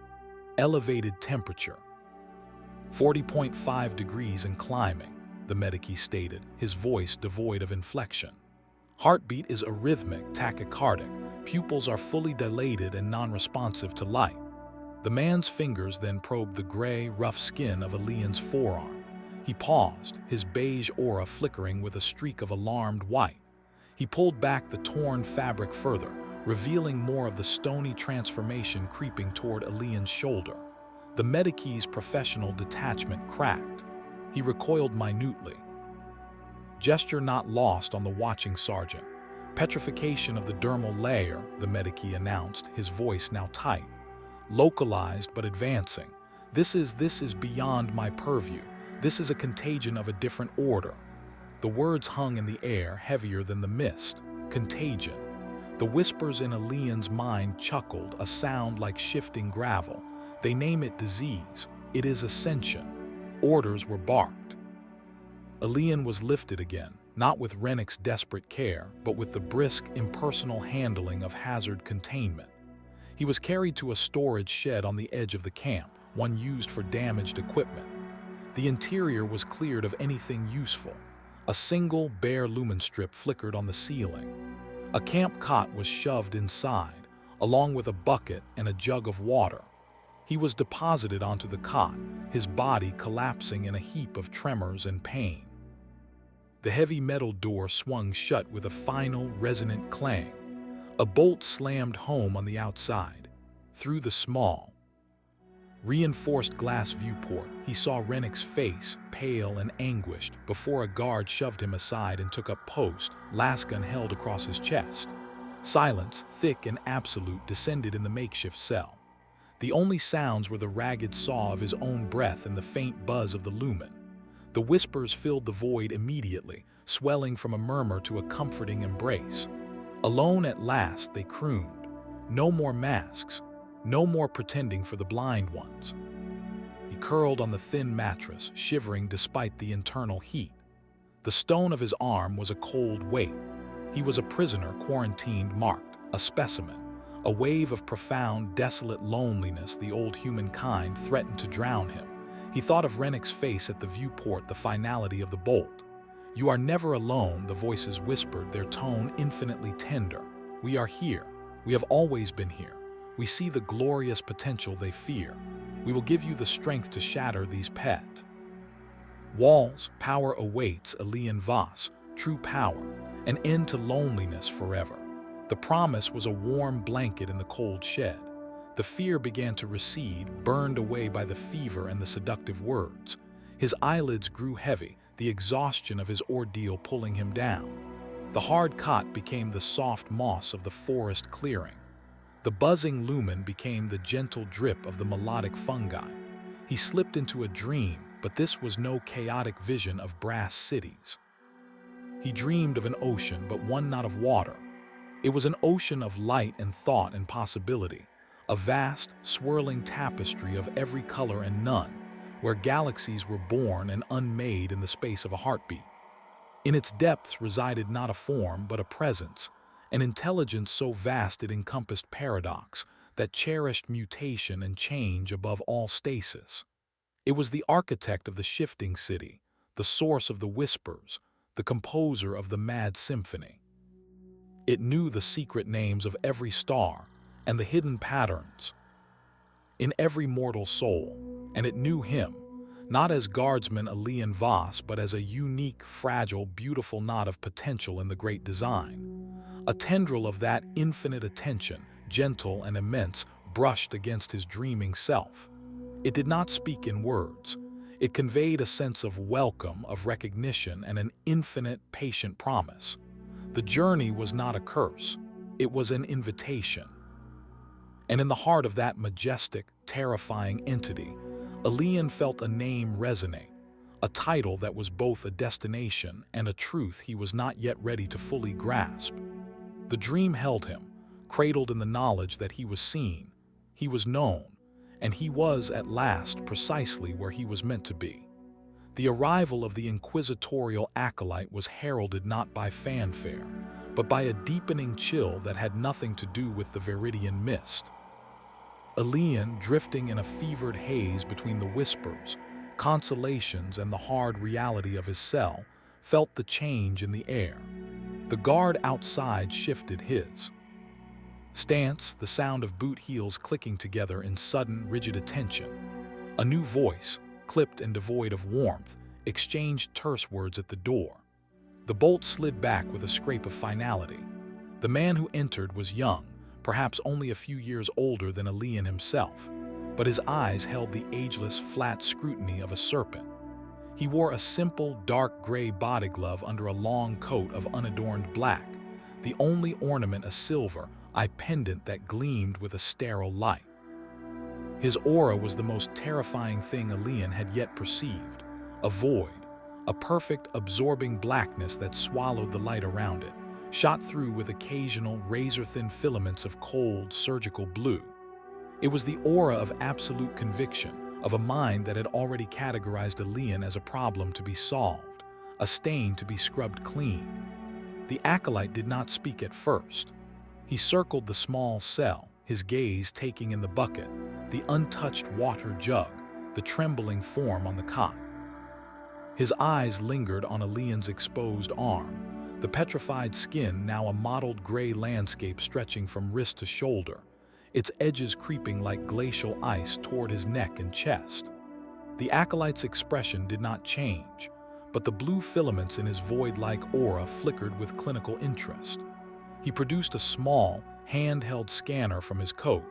Elevated temperature. 40.5 degrees and climbing, the Medici stated, his voice devoid of inflection. Heartbeat is arrhythmic, tachycardic. Pupils are fully dilated and non-responsive to light. The man's fingers then probed the gray, rough skin of Elian's forearm. He paused, his beige aura flickering with a streak of alarmed white. He pulled back the torn fabric further, revealing more of the stony transformation creeping toward Elian's shoulder. The Medici's professional detachment cracked. He recoiled minutely. Gesture not lost on the watching sergeant. Petrification of the dermal layer, the Medici announced, his voice now tight. Localized but advancing. This is beyond my purview. This is a contagion of a different order. The words hung in the air, heavier than the mist. Contagion. The whispers in Elian's mind chuckled, a sound like shifting gravel. They name it disease. It is ascension. Orders were barked. Elian was lifted again, not with Rennick's desperate care, but with the brisk, impersonal handling of hazard containment. He was carried to a storage shed on the edge of the camp, one used for damaged equipment. The interior was cleared of anything useful. A single, bare lumen strip flickered on the ceiling. A camp cot was shoved inside, along with a bucket and a jug of water. He was deposited onto the cot, his body collapsing in a heap of tremors and pain. The heavy metal door swung shut with a final, resonant clang. A bolt slammed home on the outside. Through the small, reinforced glass viewport, he saw Rennick's face, pale and anguished, before a guard shoved him aside and took up post, lasgun held across his chest. Silence, thick and absolute, descended in the makeshift cell. The only sounds were the ragged saw of his own breath and the faint buzz of the lumen. The whispers filled the void immediately, swelling from a murmur to a comforting embrace. Alone at last, they crooned. No more masks. No more pretending for the blind ones. He curled on the thin mattress, shivering despite the internal heat. The stone of his arm was a cold weight. He was a prisoner, quarantined, marked, a specimen. A wave of profound, desolate loneliness, the old humankind threatened to drown him. He thought of Rennick's face at the viewport, the finality of the bolt. "You are never alone," the voices whispered, their tone infinitely tender. "We are here. We have always been here. We see the glorious potential they fear. We will give you the strength to shatter these pet walls. Power awaits, Elian Voss, true power, an end to loneliness forever." The promise was a warm blanket in the cold shed. The fear began to recede, burned away by the fever and the seductive words. His eyelids grew heavy, the exhaustion of his ordeal pulling him down. The hard cot became the soft moss of the forest clearing. The buzzing lumen became the gentle drip of the melodic fungi. He slipped into a dream, but this was no chaotic vision of brass cities. He dreamed of an ocean, but one not of water. It was an ocean of light and thought and possibility, a vast, swirling tapestry of every color and none, where galaxies were born and unmade in the space of a heartbeat. In its depths resided not a form, but a presence, an intelligence so vast it encompassed paradox, that cherished mutation and change above all stasis. It was the architect of the shifting city, the source of the whispers, the composer of the mad symphony. It knew the secret names of every star, and the hidden patterns in every mortal soul, and it knew him, not as guardsman Elian Voss, but as a unique, fragile, beautiful knot of potential in the great design. A tendril of that infinite attention, gentle and immense, brushed against his dreaming self. It did not speak in words. It conveyed a sense of welcome, of recognition, and an infinite, patient promise. The journey was not a curse. It was an invitation. And in the heart of that majestic, terrifying entity, Elian felt a name resonate, a title that was both a destination and a truth he was not yet ready to fully grasp. The dream held him, cradled in the knowledge that he was seen, he was known, and he was at last precisely where he was meant to be. The arrival of the inquisitorial acolyte was heralded not by fanfare, but by a deepening chill that had nothing to do with the Viridian mist. Elian, drifting in a fevered haze between the whispers, consolations, and the hard reality of his cell, felt the change in the air. The guard outside shifted his stance, the sound of boot heels clicking together in sudden, rigid attention. A new voice, clipped and devoid of warmth, exchanged terse words at the door. The bolt slid back with a scrape of finality. The man who entered was young, perhaps only a few years older than Elian himself, but his eyes held the ageless, flat scrutiny of a serpent. He wore a simple, dark gray body glove under a long coat of unadorned black, the only ornament a silver eye pendant that gleamed with a sterile light. His aura was the most terrifying thing Elian had yet perceived, a void, a perfect, absorbing blackness that swallowed the light around it, shot through with occasional razor-thin filaments of cold, surgical blue. It was the aura of absolute conviction, of a mind that had already categorized Elian as a problem to be solved, a stain to be scrubbed clean. The acolyte did not speak at first. He circled the small cell, his gaze taking in the bucket, the untouched water jug, the trembling form on the cot. His eyes lingered on Elian's exposed arm, the petrified skin now a mottled gray landscape stretching from wrist to shoulder, its edges creeping like glacial ice toward his neck and chest. The acolyte's expression did not change, but the blue filaments in his void-like aura flickered with clinical interest. He produced a small, hand-held scanner from his coat,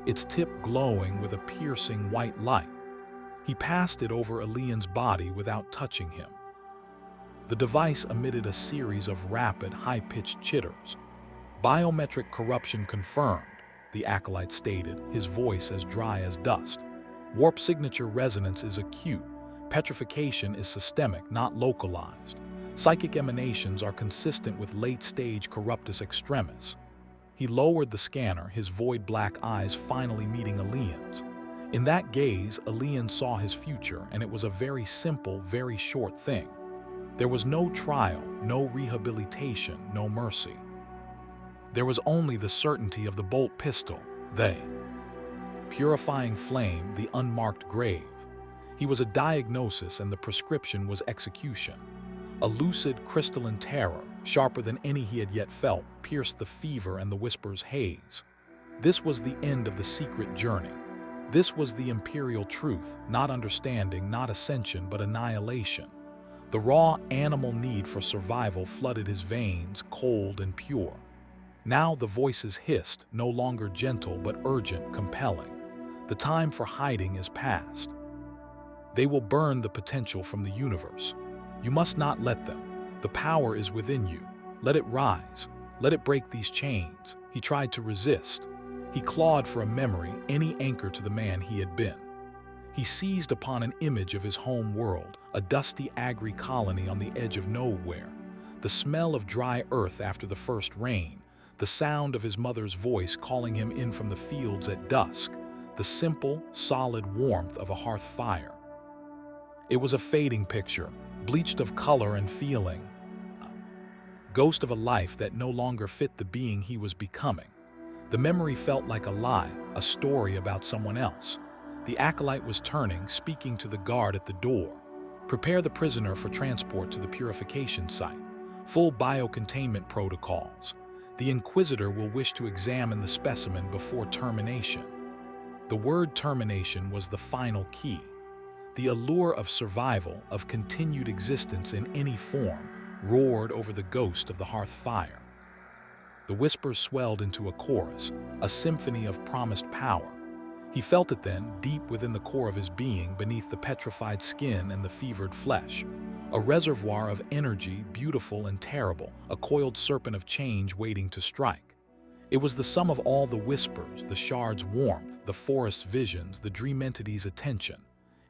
its tip glowing with a piercing white light. He passed it over Elian's body without touching him. The device emitted a series of rapid, high-pitched chitters. "Biometric corruption confirmed," the acolyte stated, his voice as dry as dust. "Warp signature resonance is acute. Petrification is systemic, not localized. Psychic emanations are consistent with late-stage corruptus extremis." He lowered the scanner, his void-black eyes finally meeting Elian's. In that gaze, Elian saw his future, and it was a very simple, very short thing. There was no trial, no rehabilitation, no mercy. There was only the certainty of the bolt pistol, the purifying flame, the unmarked grave. He was a diagnosis, and the prescription was execution. A lucid, crystalline terror, sharper than any he had yet felt, pierced the fever and the whisper's haze. This was the end of the secret journey. This was the Imperial truth, not understanding, not ascension, but annihilation. The raw animal need for survival flooded his veins, cold and pure. Now the voices hissed, no longer gentle but urgent, compelling. The time for hiding is past. They will burn the potential from the universe. You must not let them. The power is within you. Let it rise. Let it break these chains. He tried to resist. He clawed for a memory, any anchor to the man he had been. He seized upon an image of his home world, a dusty agri colony on the edge of nowhere, the smell of dry earth after the first rain, the sound of his mother's voice calling him in from the fields at dusk, the simple, solid warmth of a hearth fire. It was a fading picture, bleached of color and feeling, ghost of a life that no longer fit the being he was becoming. The memory felt like a lie, a story about someone else. The acolyte was turning, speaking to the guard at the door. "Prepare the prisoner for transport to the purification site. Full biocontainment protocols. the Inquisitor will wish to examine the specimen before termination. The word termination was the final key. The allure of survival, of continued existence in any form, roared over the ghost of the hearth fire. The whispers swelled into a chorus, a symphony of promised power. He felt it then, deep within the core of his being, beneath the petrified skin and the fevered flesh. A reservoir of energy, beautiful and terrible, a coiled serpent of change waiting to strike. It was the sum of all the whispers, the shard's warmth, the forest's visions, the dream entity's attention.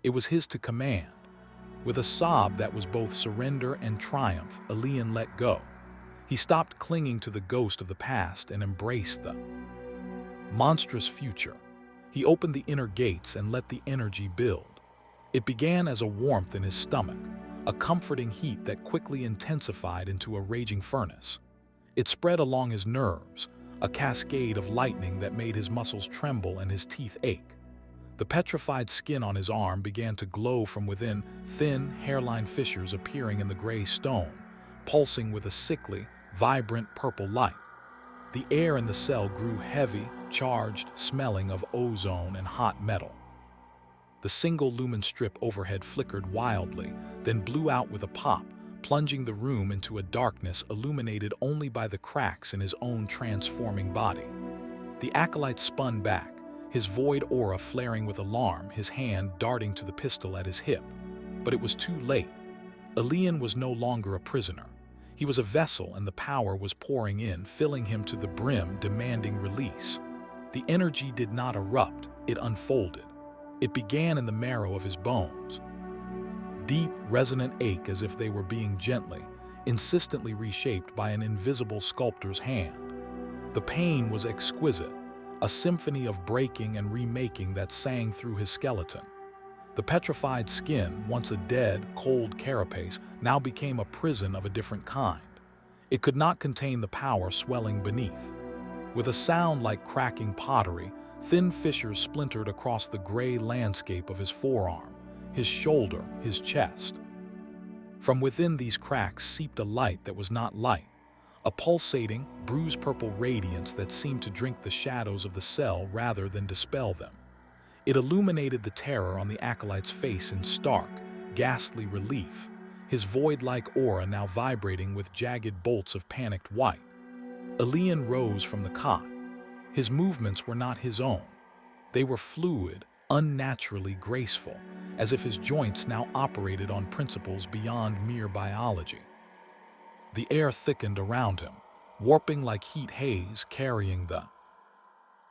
It was his to command. With a sob that was both surrender and triumph, Elian let go. He stopped clinging to the ghost of the past and embraced the monstrous future. He opened the inner gates and let the energy build. It began as a warmth in his stomach, a comforting heat that quickly intensified into a raging furnace. It spread along his nerves, a cascade of lightning that made his muscles tremble and his teeth ache. The petrified skin on his arm began to glow from within, thin, hairline fissures appearing in the gray stone, pulsing with a sickly, vibrant purple light. The air in the cell grew heavy, charged, smelling of ozone and hot metal. The single lumen strip overhead flickered wildly, then blew out with a pop, plunging the room into a darkness illuminated only by the cracks in his own transforming body. The acolyte spun back, his void aura flaring with alarm, his hand darting to the pistol at his hip. But it was too late. Elian was no longer a prisoner. He was a vessel, and the power was pouring in, filling him to the brim, demanding release. The energy did not erupt, it unfolded. It began in the marrow of his bones. Deep, resonant ache as if they were being gently, insistently reshaped by an invisible sculptor's hand. The pain was exquisite, a symphony of breaking and remaking that sang through his skeleton. The petrified skin, once a dead, cold carapace, now became a prison of a different kind. It could not contain the power swelling beneath. With a sound like cracking pottery, thin fissures splintered across the gray landscape of his forearm, his shoulder, his chest. From within these cracks seeped a light that was not light, a pulsating, bruise-purple radiance that seemed to drink the shadows of the cell rather than dispel them. It illuminated the terror on the acolyte's face in stark, ghastly relief, his void-like aura now vibrating with jagged bolts of panicked white. Elian rose from the cot. His movements were not his own. They were fluid, unnaturally graceful, as if his joints now operated on principles beyond mere biology. The air thickened around him, warping like heat haze, carrying the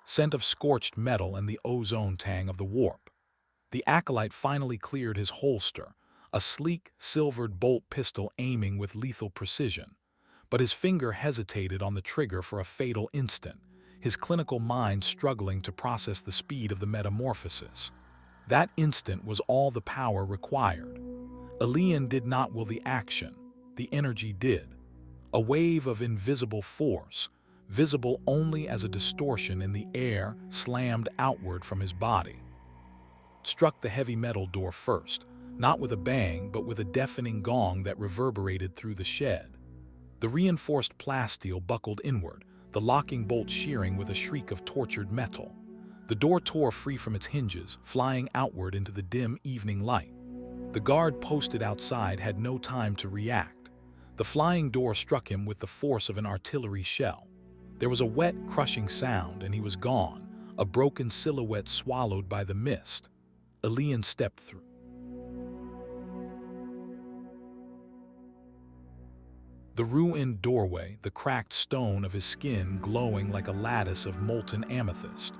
scent of scorched metal and the ozone tang of the warp. The acolyte finally cleared his holster, a sleek, silvered bolt pistol aiming with lethal precision. But his finger hesitated on the trigger for a fatal instant, his clinical mind struggling to process the speed of the metamorphosis. That instant was all the power required. Elian did not will the action, the energy did. A wave of invisible force, visible only as a distortion in the air, slammed outward from his body. It struck the heavy metal door first, not with a bang, but with a deafening gong that reverberated through the shed. The reinforced plasteel buckled inward, the locking bolt shearing with a shriek of tortured metal. The door tore free from its hinges, flying outward into the dim evening light. The guard posted outside had no time to react. The flying door struck him with the force of an artillery shell. There was a wet, crushing sound, and he was gone, a broken silhouette swallowed by the mist. Elian stepped through. The ruined doorway, the cracked stone of his skin glowing like a lattice of molten amethyst.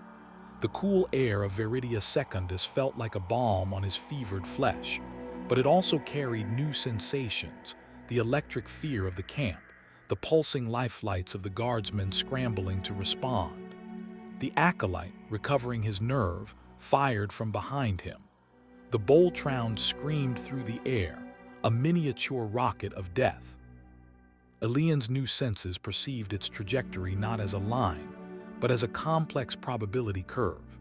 The cool air of Viridia Secundus felt like a balm on his fevered flesh, but it also carried new sensations, the electric fear of the camp, the pulsing lifelights of the guardsmen scrambling to respond. The acolyte, recovering his nerve, fired from behind him. The Boltround screamed through the air, a miniature rocket of death. Elian's new senses perceived its trajectory not as a line, but as a complex probability curve.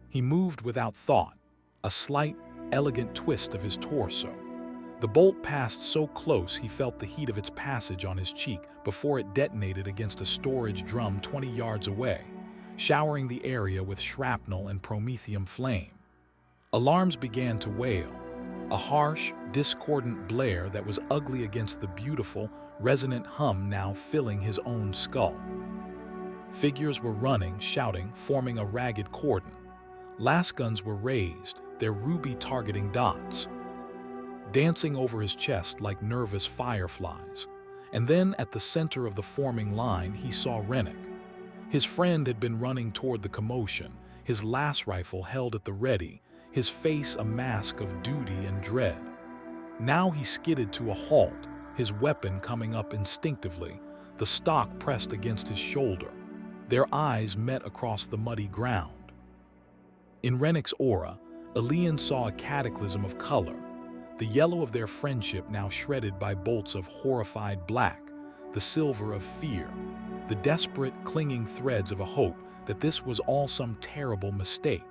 He moved without thought, a slight, elegant twist of his torso. The bolt passed so close he felt the heat of its passage on his cheek before it detonated against a storage drum 20 yards away, showering the area with shrapnel and promethium flame. Alarms began to wail, a harsh, discordant blare that was ugly against the beautiful, resonant hum now filling his own skull. Figures were running, shouting, forming a ragged cordon. Lasguns were raised, their ruby targeting dots, dancing over his chest like nervous fireflies. And then, at the center of the forming line, he saw Rennick. His friend had been running toward the commotion, his las rifle held at the ready, his face a mask of duty and dread. Now he skidded to a halt, his weapon coming up instinctively, the stock pressed against his shoulder. Their eyes met across the muddy ground. In Rennick's aura, Elian saw a cataclysm of color, the yellow of their friendship now shredded by bolts of horrified black, the silver of fear, the desperate, clinging threads of a hope that this was all some terrible mistake.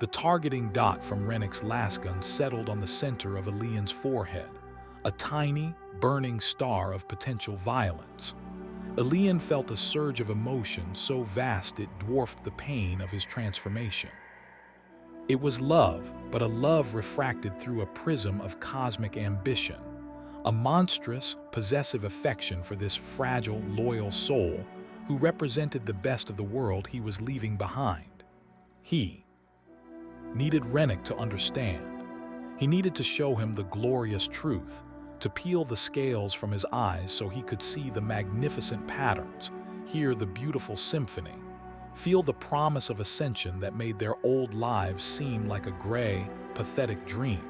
The targeting dot from Rennick's lasgun settled on the center of Elian's forehead, a tiny, burning star of potential violence. Elian felt a surge of emotion so vast it dwarfed the pain of his transformation. It was love, but a love refracted through a prism of cosmic ambition, a monstrous, possessive affection for this fragile, loyal soul who represented the best of the world he was leaving behind. He needed Rennick to understand. He needed to show him the glorious truth, to peel the scales from his eyes so he could see the magnificent patterns, hear the beautiful symphony, feel the promise of ascension that made their old lives seem like a gray, pathetic dream.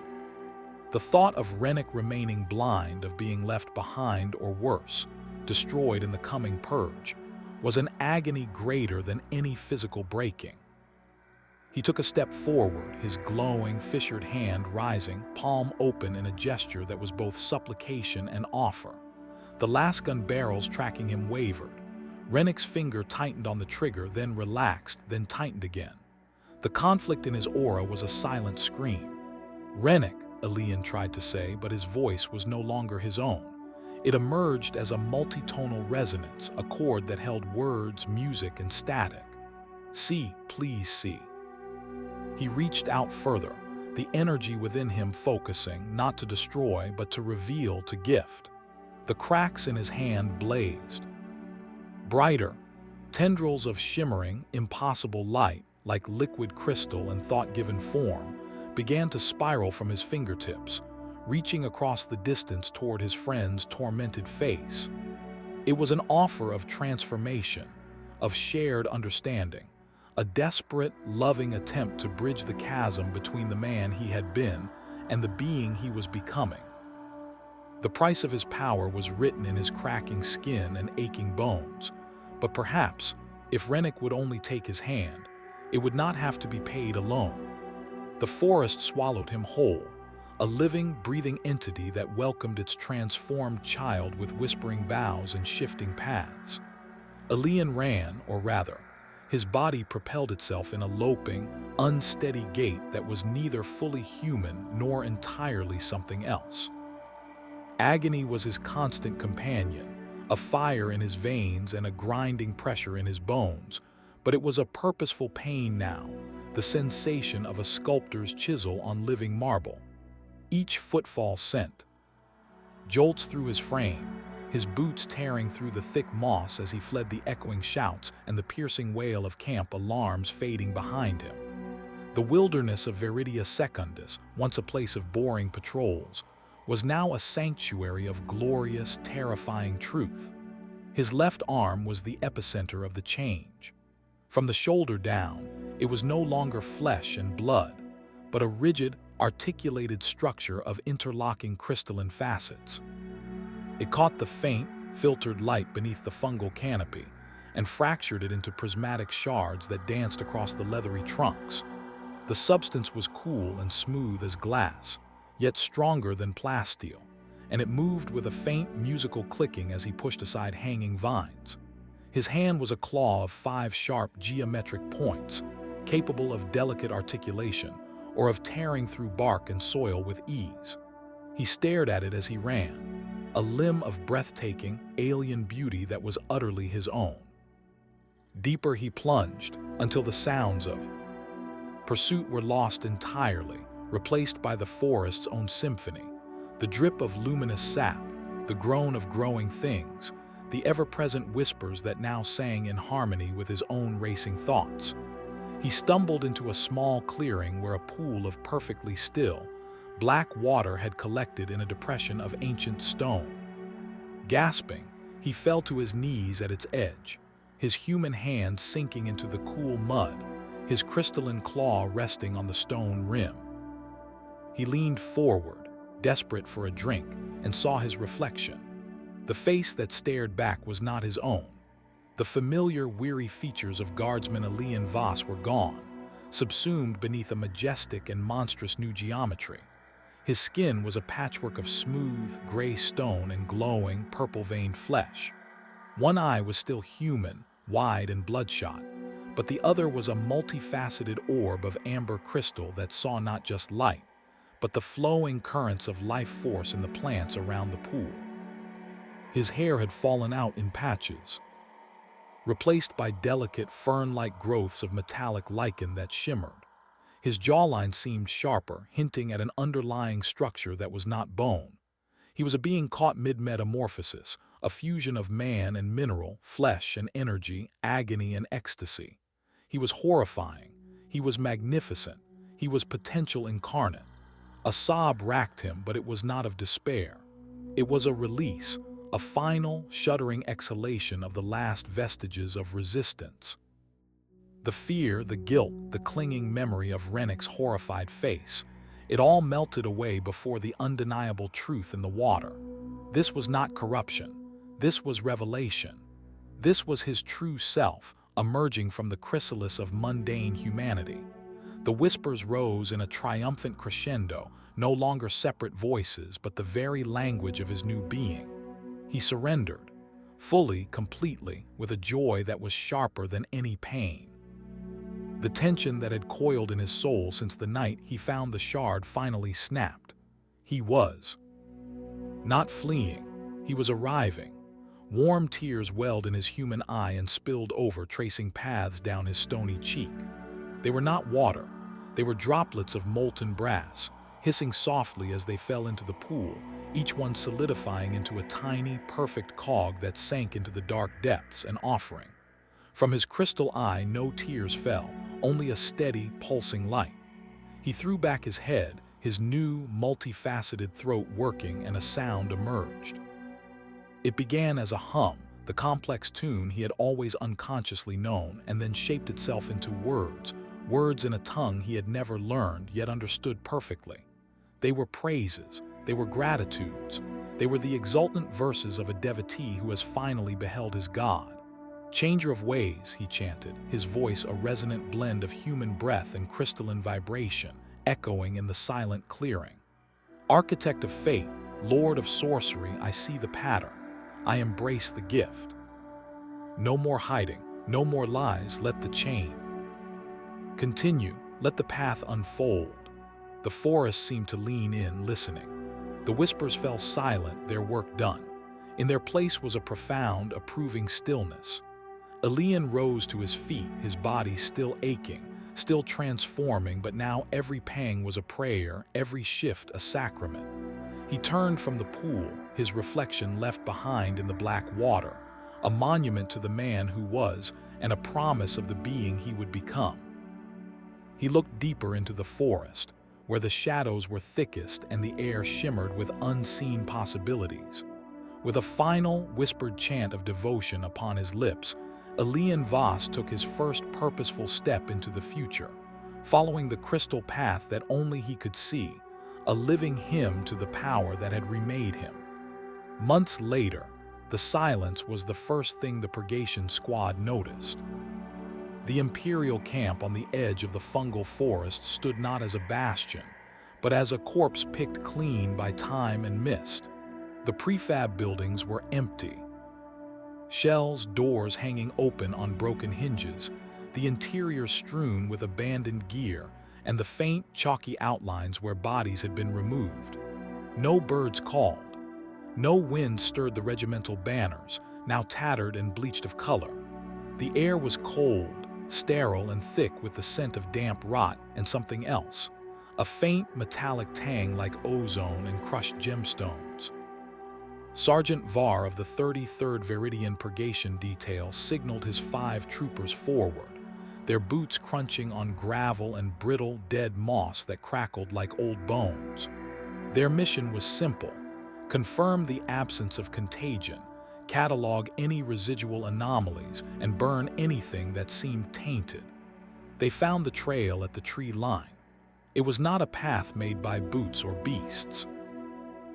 The thought of Rennick remaining blind, of being left behind or worse, destroyed in the coming purge, was an agony greater than any physical breaking. He took a step forward, his glowing, fissured hand rising, palm open in a gesture that was both supplication and offer. The lasgun barrels tracking him wavered. Rennick's finger tightened on the trigger, then relaxed, then tightened again. The conflict in his aura was a silent scream. "Rennick," Elian tried to say, but his voice was no longer his own. It emerged as a multitonal resonance, a chord that held words, music, and static. "See, please see." He reached out further, the energy within him focusing, not to destroy, but to reveal, to gift. The cracks in his hand blazed. Brighter, tendrils of shimmering, impossible light, like liquid crystal and thought-given form, began to spiral from his fingertips, reaching across the distance toward his friend's tormented face. It was an offer of transformation, of shared understanding, a desperate, loving attempt to bridge the chasm between the man he had been and the being he was becoming. The price of his power was written in his cracking skin and aching bones, but perhaps, if Rennick would only take his hand, it would not have to be paid alone. The forest swallowed him whole, a living, breathing entity that welcomed its transformed child with whispering boughs and shifting paths. Elian ran, or rather, his body propelled itself in a loping, unsteady gait that was neither fully human nor entirely something else. Agony was his constant companion, a fire in his veins and a grinding pressure in his bones, but it was a purposeful pain now, the sensation of a sculptor's chisel on living marble. Each footfall sent jolts through his frame, his boots tearing through the thick moss as he fled the echoing shouts and the piercing wail of camp alarms fading behind him. The wilderness of Veridia Secundus, once a place of boring patrols, was now a sanctuary of glorious, terrifying truth. His left arm was the epicenter of the change. From the shoulder down, it was no longer flesh and blood, but a rigid, articulated structure of interlocking crystalline facets. It caught the faint, filtered light beneath the fungal canopy and fractured it into prismatic shards that danced across the leathery trunks. The substance was cool and smooth as glass, yet stronger than plasteel, and it moved with a faint musical clicking as he pushed aside hanging vines. His hand was a claw of 5 sharp geometric points, capable of delicate articulation or of tearing through bark and soil with ease. He stared at it as he ran, a limb of breathtaking, alien beauty that was utterly his own. Deeper he plunged, until the sounds of pursuit were lost entirely, replaced by the forest's own symphony, the drip of luminous sap, the groan of growing things, the ever-present whispers that now sang in harmony with his own racing thoughts. He stumbled into a small clearing where a pool of perfectly still, black water had collected in a depression of ancient stone. Gasping, he fell to his knees at its edge, his human hand sinking into the cool mud, his crystalline claw resting on the stone rim. He leaned forward, desperate for a drink, and saw his reflection. The face that stared back was not his own. The familiar, weary features of guardsman Elian Voss were gone, subsumed beneath a majestic and monstrous new geometry. His skin was a patchwork of smooth, gray stone and glowing, purple-veined flesh. One eye was still human, wide and bloodshot, but the other was a multifaceted orb of amber crystal that saw not just light, but the flowing currents of life force in the plants around the pool. His hair had fallen out in patches, replaced by delicate fern-like growths of metallic lichen that shimmered. His jawline seemed sharper, hinting at an underlying structure that was not bone. He was a being caught mid-metamorphosis, a fusion of man and mineral, flesh and energy, agony and ecstasy. He was horrifying. He was magnificent. He was potential incarnate. A sob racked him, but it was not of despair. It was a release, a final, shuddering exhalation of the last vestiges of resistance. The fear, the guilt, the clinging memory of Rennick's horrified face, it all melted away before the undeniable truth in the water. This was not corruption. This was revelation. This was his true self, emerging from the chrysalis of mundane humanity. The whispers rose in a triumphant crescendo, no longer separate voices, but the very language of his new being. He surrendered, fully, completely, with a joy that was sharper than any pain. The tension that had coiled in his soul since the night he found the shard finally snapped. He was not fleeing, he was arriving. Warm tears welled in his human eye and spilled over, tracing paths down his stony cheek. They were not water, they were droplets of molten brass, hissing softly as they fell into the pool, each one solidifying into a tiny, perfect cog that sank into the dark depths, an offering. From his crystal eye no tears fell, only a steady, pulsing light. He threw back his head, his new, multifaceted throat working, and a sound emerged. It began as a hum, the complex tune he had always unconsciously known, and then shaped itself into words, words in a tongue he had never learned yet understood perfectly. They were praises, they were gratitudes, they were the exultant verses of a devotee who has finally beheld his God. Changer of ways, he chanted, his voice a resonant blend of human breath and crystalline vibration, echoing in the silent clearing. Architect of fate, lord of sorcery, I see the pattern. I embrace the gift. No more hiding, no more lies, let the chain continue, let the path unfold. The forest seemed to lean in, listening. The whispers fell silent, their work done. In their place was a profound, approving stillness. Elian rose to his feet, his body still aching, still transforming, but now every pang was a prayer, every shift a sacrament. He turned from the pool, his reflection left behind in the black water, a monument to the man who was, and a promise of the being he would become. He looked deeper into the forest, where the shadows were thickest and the air shimmered with unseen possibilities. With a final, whispered chant of devotion upon his lips, Elian Voss took his first purposeful step into the future, following the crystal path that only he could see, a living hymn to the power that had remade him. Months later, the silence was the first thing the purgation squad noticed. The Imperial camp on the edge of the fungal forest stood not as a bastion, but as a corpse picked clean by time and mist. The prefab buildings were empty. Shells, doors hanging open on broken hinges, the interior strewn with abandoned gear, and the faint, chalky outlines where bodies had been removed. No birds called. No wind stirred the regimental banners, now tattered and bleached of color. The air was cold, sterile and thick with the scent of damp rot and something else, a faint metallic tang like ozone and crushed gemstones. Sergeant Var of the 33rd Veridian Purgation Detail signaled his 5 troopers forward, their boots crunching on gravel and brittle, dead moss that crackled like old bones. Their mission was simple: confirm the absence of contagion, catalog any residual anomalies, and burn anything that seemed tainted. They found the trail at the tree line. It was not a path made by boots or beasts.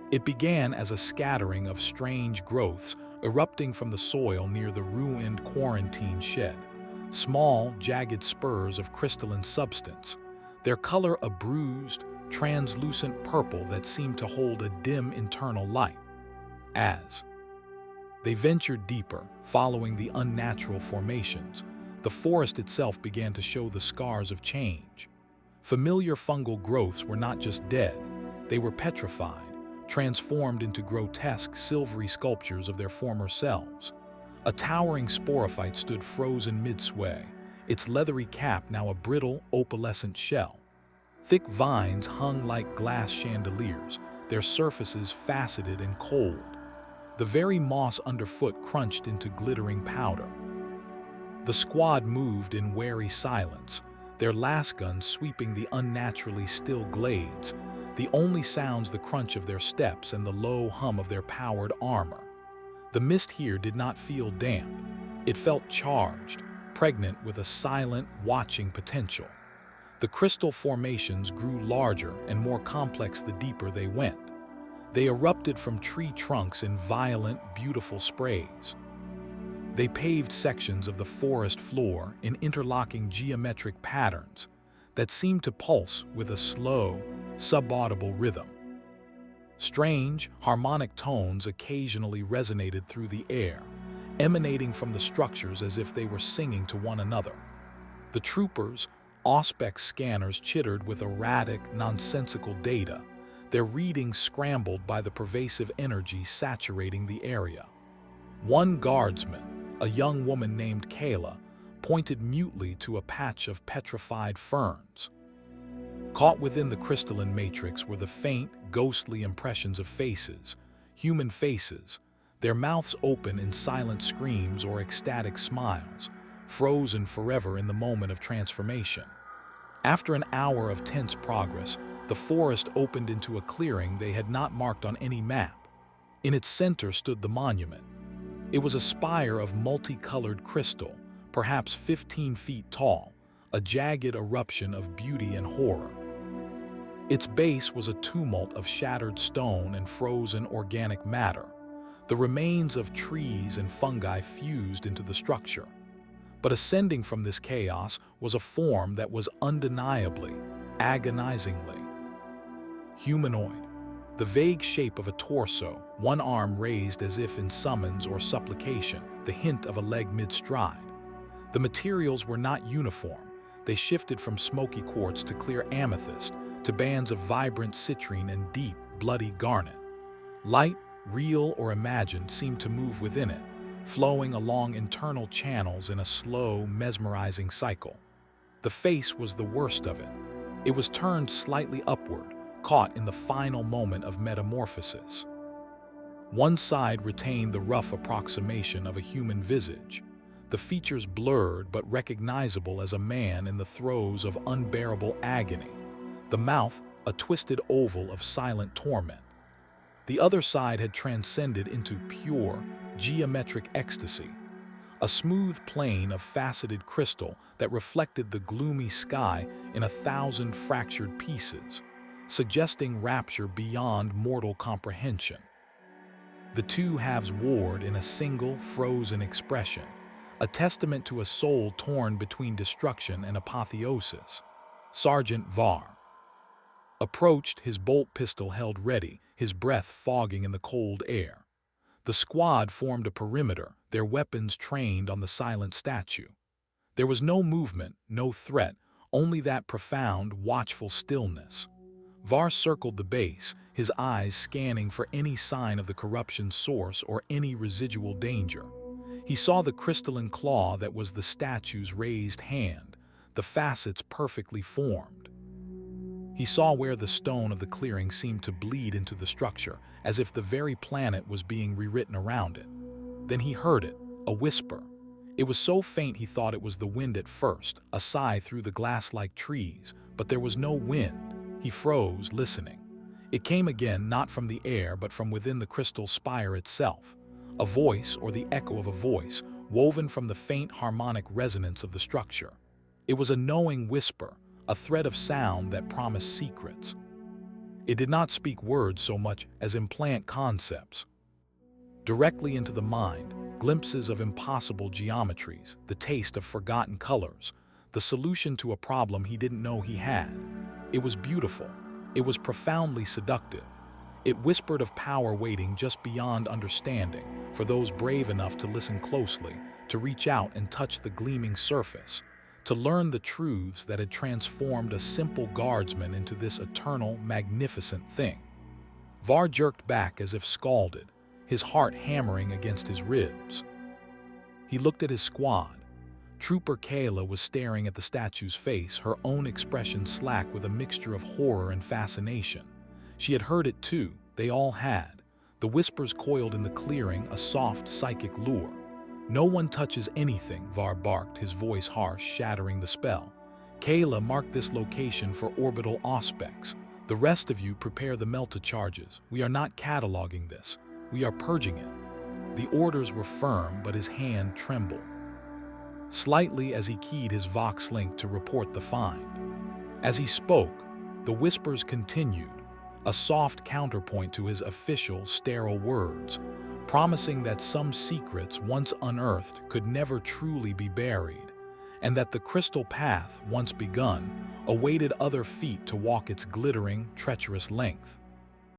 It began as a scattering of strange growths erupting from the soil near the ruined quarantine shed, small, jagged spurs of crystalline substance, their color a bruised, translucent purple that seemed to hold a dim internal light. As they ventured deeper, following the unnatural formations, the forest itself began to show the scars of change. Familiar fungal growths were not just dead, they were petrified, transformed into grotesque, silvery sculptures of their former selves. A towering sporophyte stood frozen mid-sway, its leathery cap now a brittle, opalescent shell. Thick vines hung like glass chandeliers, their surfaces faceted and cold. The very moss underfoot crunched into glittering powder. The squad moved in wary silence, their lasguns sweeping the unnaturally still glades, the only sounds the crunch of their steps and the low hum of their powered armor. The mist here did not feel damp. It felt charged, pregnant with a silent, watching potential. The crystal formations grew larger and more complex the deeper they went. They erupted from tree trunks in violent, beautiful sprays. They paved sections of the forest floor in interlocking geometric patterns that seemed to pulse with a slow, subaudible rhythm. Strange, harmonic tones occasionally resonated through the air, emanating from the structures as if they were singing to one another. The troopers, Auspex scanners chittered with erratic, nonsensical data, their readings scrambled by the pervasive energy saturating the area. One guardsman, a young woman named Kayla, pointed mutely to a patch of petrified ferns. Caught within the crystalline matrix were the faint, ghostly impressions of faces, human faces, their mouths open in silent screams or ecstatic smiles, frozen forever in the moment of transformation. After an hour of tense progress, the forest opened into a clearing they had not marked on any map. In its center stood the monument. It was a spire of multicolored crystal, perhaps 15 feet tall, a jagged eruption of beauty and horror. Its base was a tumult of shattered stone and frozen organic matter, the remains of trees and fungi fused into the structure. But ascending from this chaos was a form that was undeniably, agonizingly humanoid. The vague shape of a torso, one arm raised as if in summons or supplication, the hint of a leg mid-stride. The materials were not uniform. They shifted from smoky quartz to clear amethyst, to bands of vibrant citrine and deep, bloody garnet. Light, real or imagined, seemed to move within it, flowing along internal channels in a slow, mesmerizing cycle. The face was the worst of it. It was turned slightly upward, caught in the final moment of metamorphosis. One side retained the rough approximation of a human visage, the features blurred but recognizable as a man in the throes of unbearable agony, the mouth a twisted oval of silent torment. The other side had transcended into pure, geometric ecstasy, a smooth plane of faceted crystal that reflected the gloomy sky in 1,000 fractured pieces, suggesting rapture beyond mortal comprehension. The two halves warred in a single, frozen expression, a testament to a soul torn between destruction and apotheosis. Sergeant Var approached, his bolt pistol held ready, his breath fogging in the cold air. The squad formed a perimeter, their weapons trained on the silent statue. There was no movement, no threat, only that profound, watchful stillness. Var circled the base, his eyes scanning for any sign of the corruption's source or any residual danger. He saw the crystalline claw that was the statue's raised hand, the facets perfectly formed. He saw where the stone of the clearing seemed to bleed into the structure, as if the very planet was being rewritten around it. Then he heard it, a whisper. It was so faint he thought it was the wind at first, a sigh through the glass-like trees, but there was no wind. He froze, listening. It came again, not from the air, but from within the crystal spire itself. A voice, or the echo of a voice, woven from the faint harmonic resonance of the structure. It was a knowing whisper, a thread of sound that promised secrets. It did not speak words so much as implant concepts. Directly into the mind, glimpses of impossible geometries, the taste of forgotten colors, the solution to a problem he didn't know he had. It was beautiful. It was profoundly seductive. It whispered of power waiting just beyond understanding, for those brave enough to listen closely, to reach out and touch the gleaming surface, to learn the truths that had transformed a simple guardsman into this eternal, magnificent thing. Var jerked back as if scalded, his heart hammering against his ribs. He looked at his squad. Trooper Kayla was staring at the statue's face, her own expression slack with a mixture of horror and fascination. She had heard it too, they all had. The whispers coiled in the clearing, a soft, psychic lure. "No one touches anything," Var barked, his voice harsh, shattering the spell. "Kayla, mark this location for orbital auspex. The rest of you prepare the melta charges. We are not cataloging this. We are purging it." The orders were firm, but his hand trembled slightly as he keyed his Vox link to report the find. As he spoke, the whispers continued, a soft counterpoint to his official, sterile words, promising that some secrets once unearthed could never truly be buried, and that the crystal path, once begun, awaited other feet to walk its glittering, treacherous length.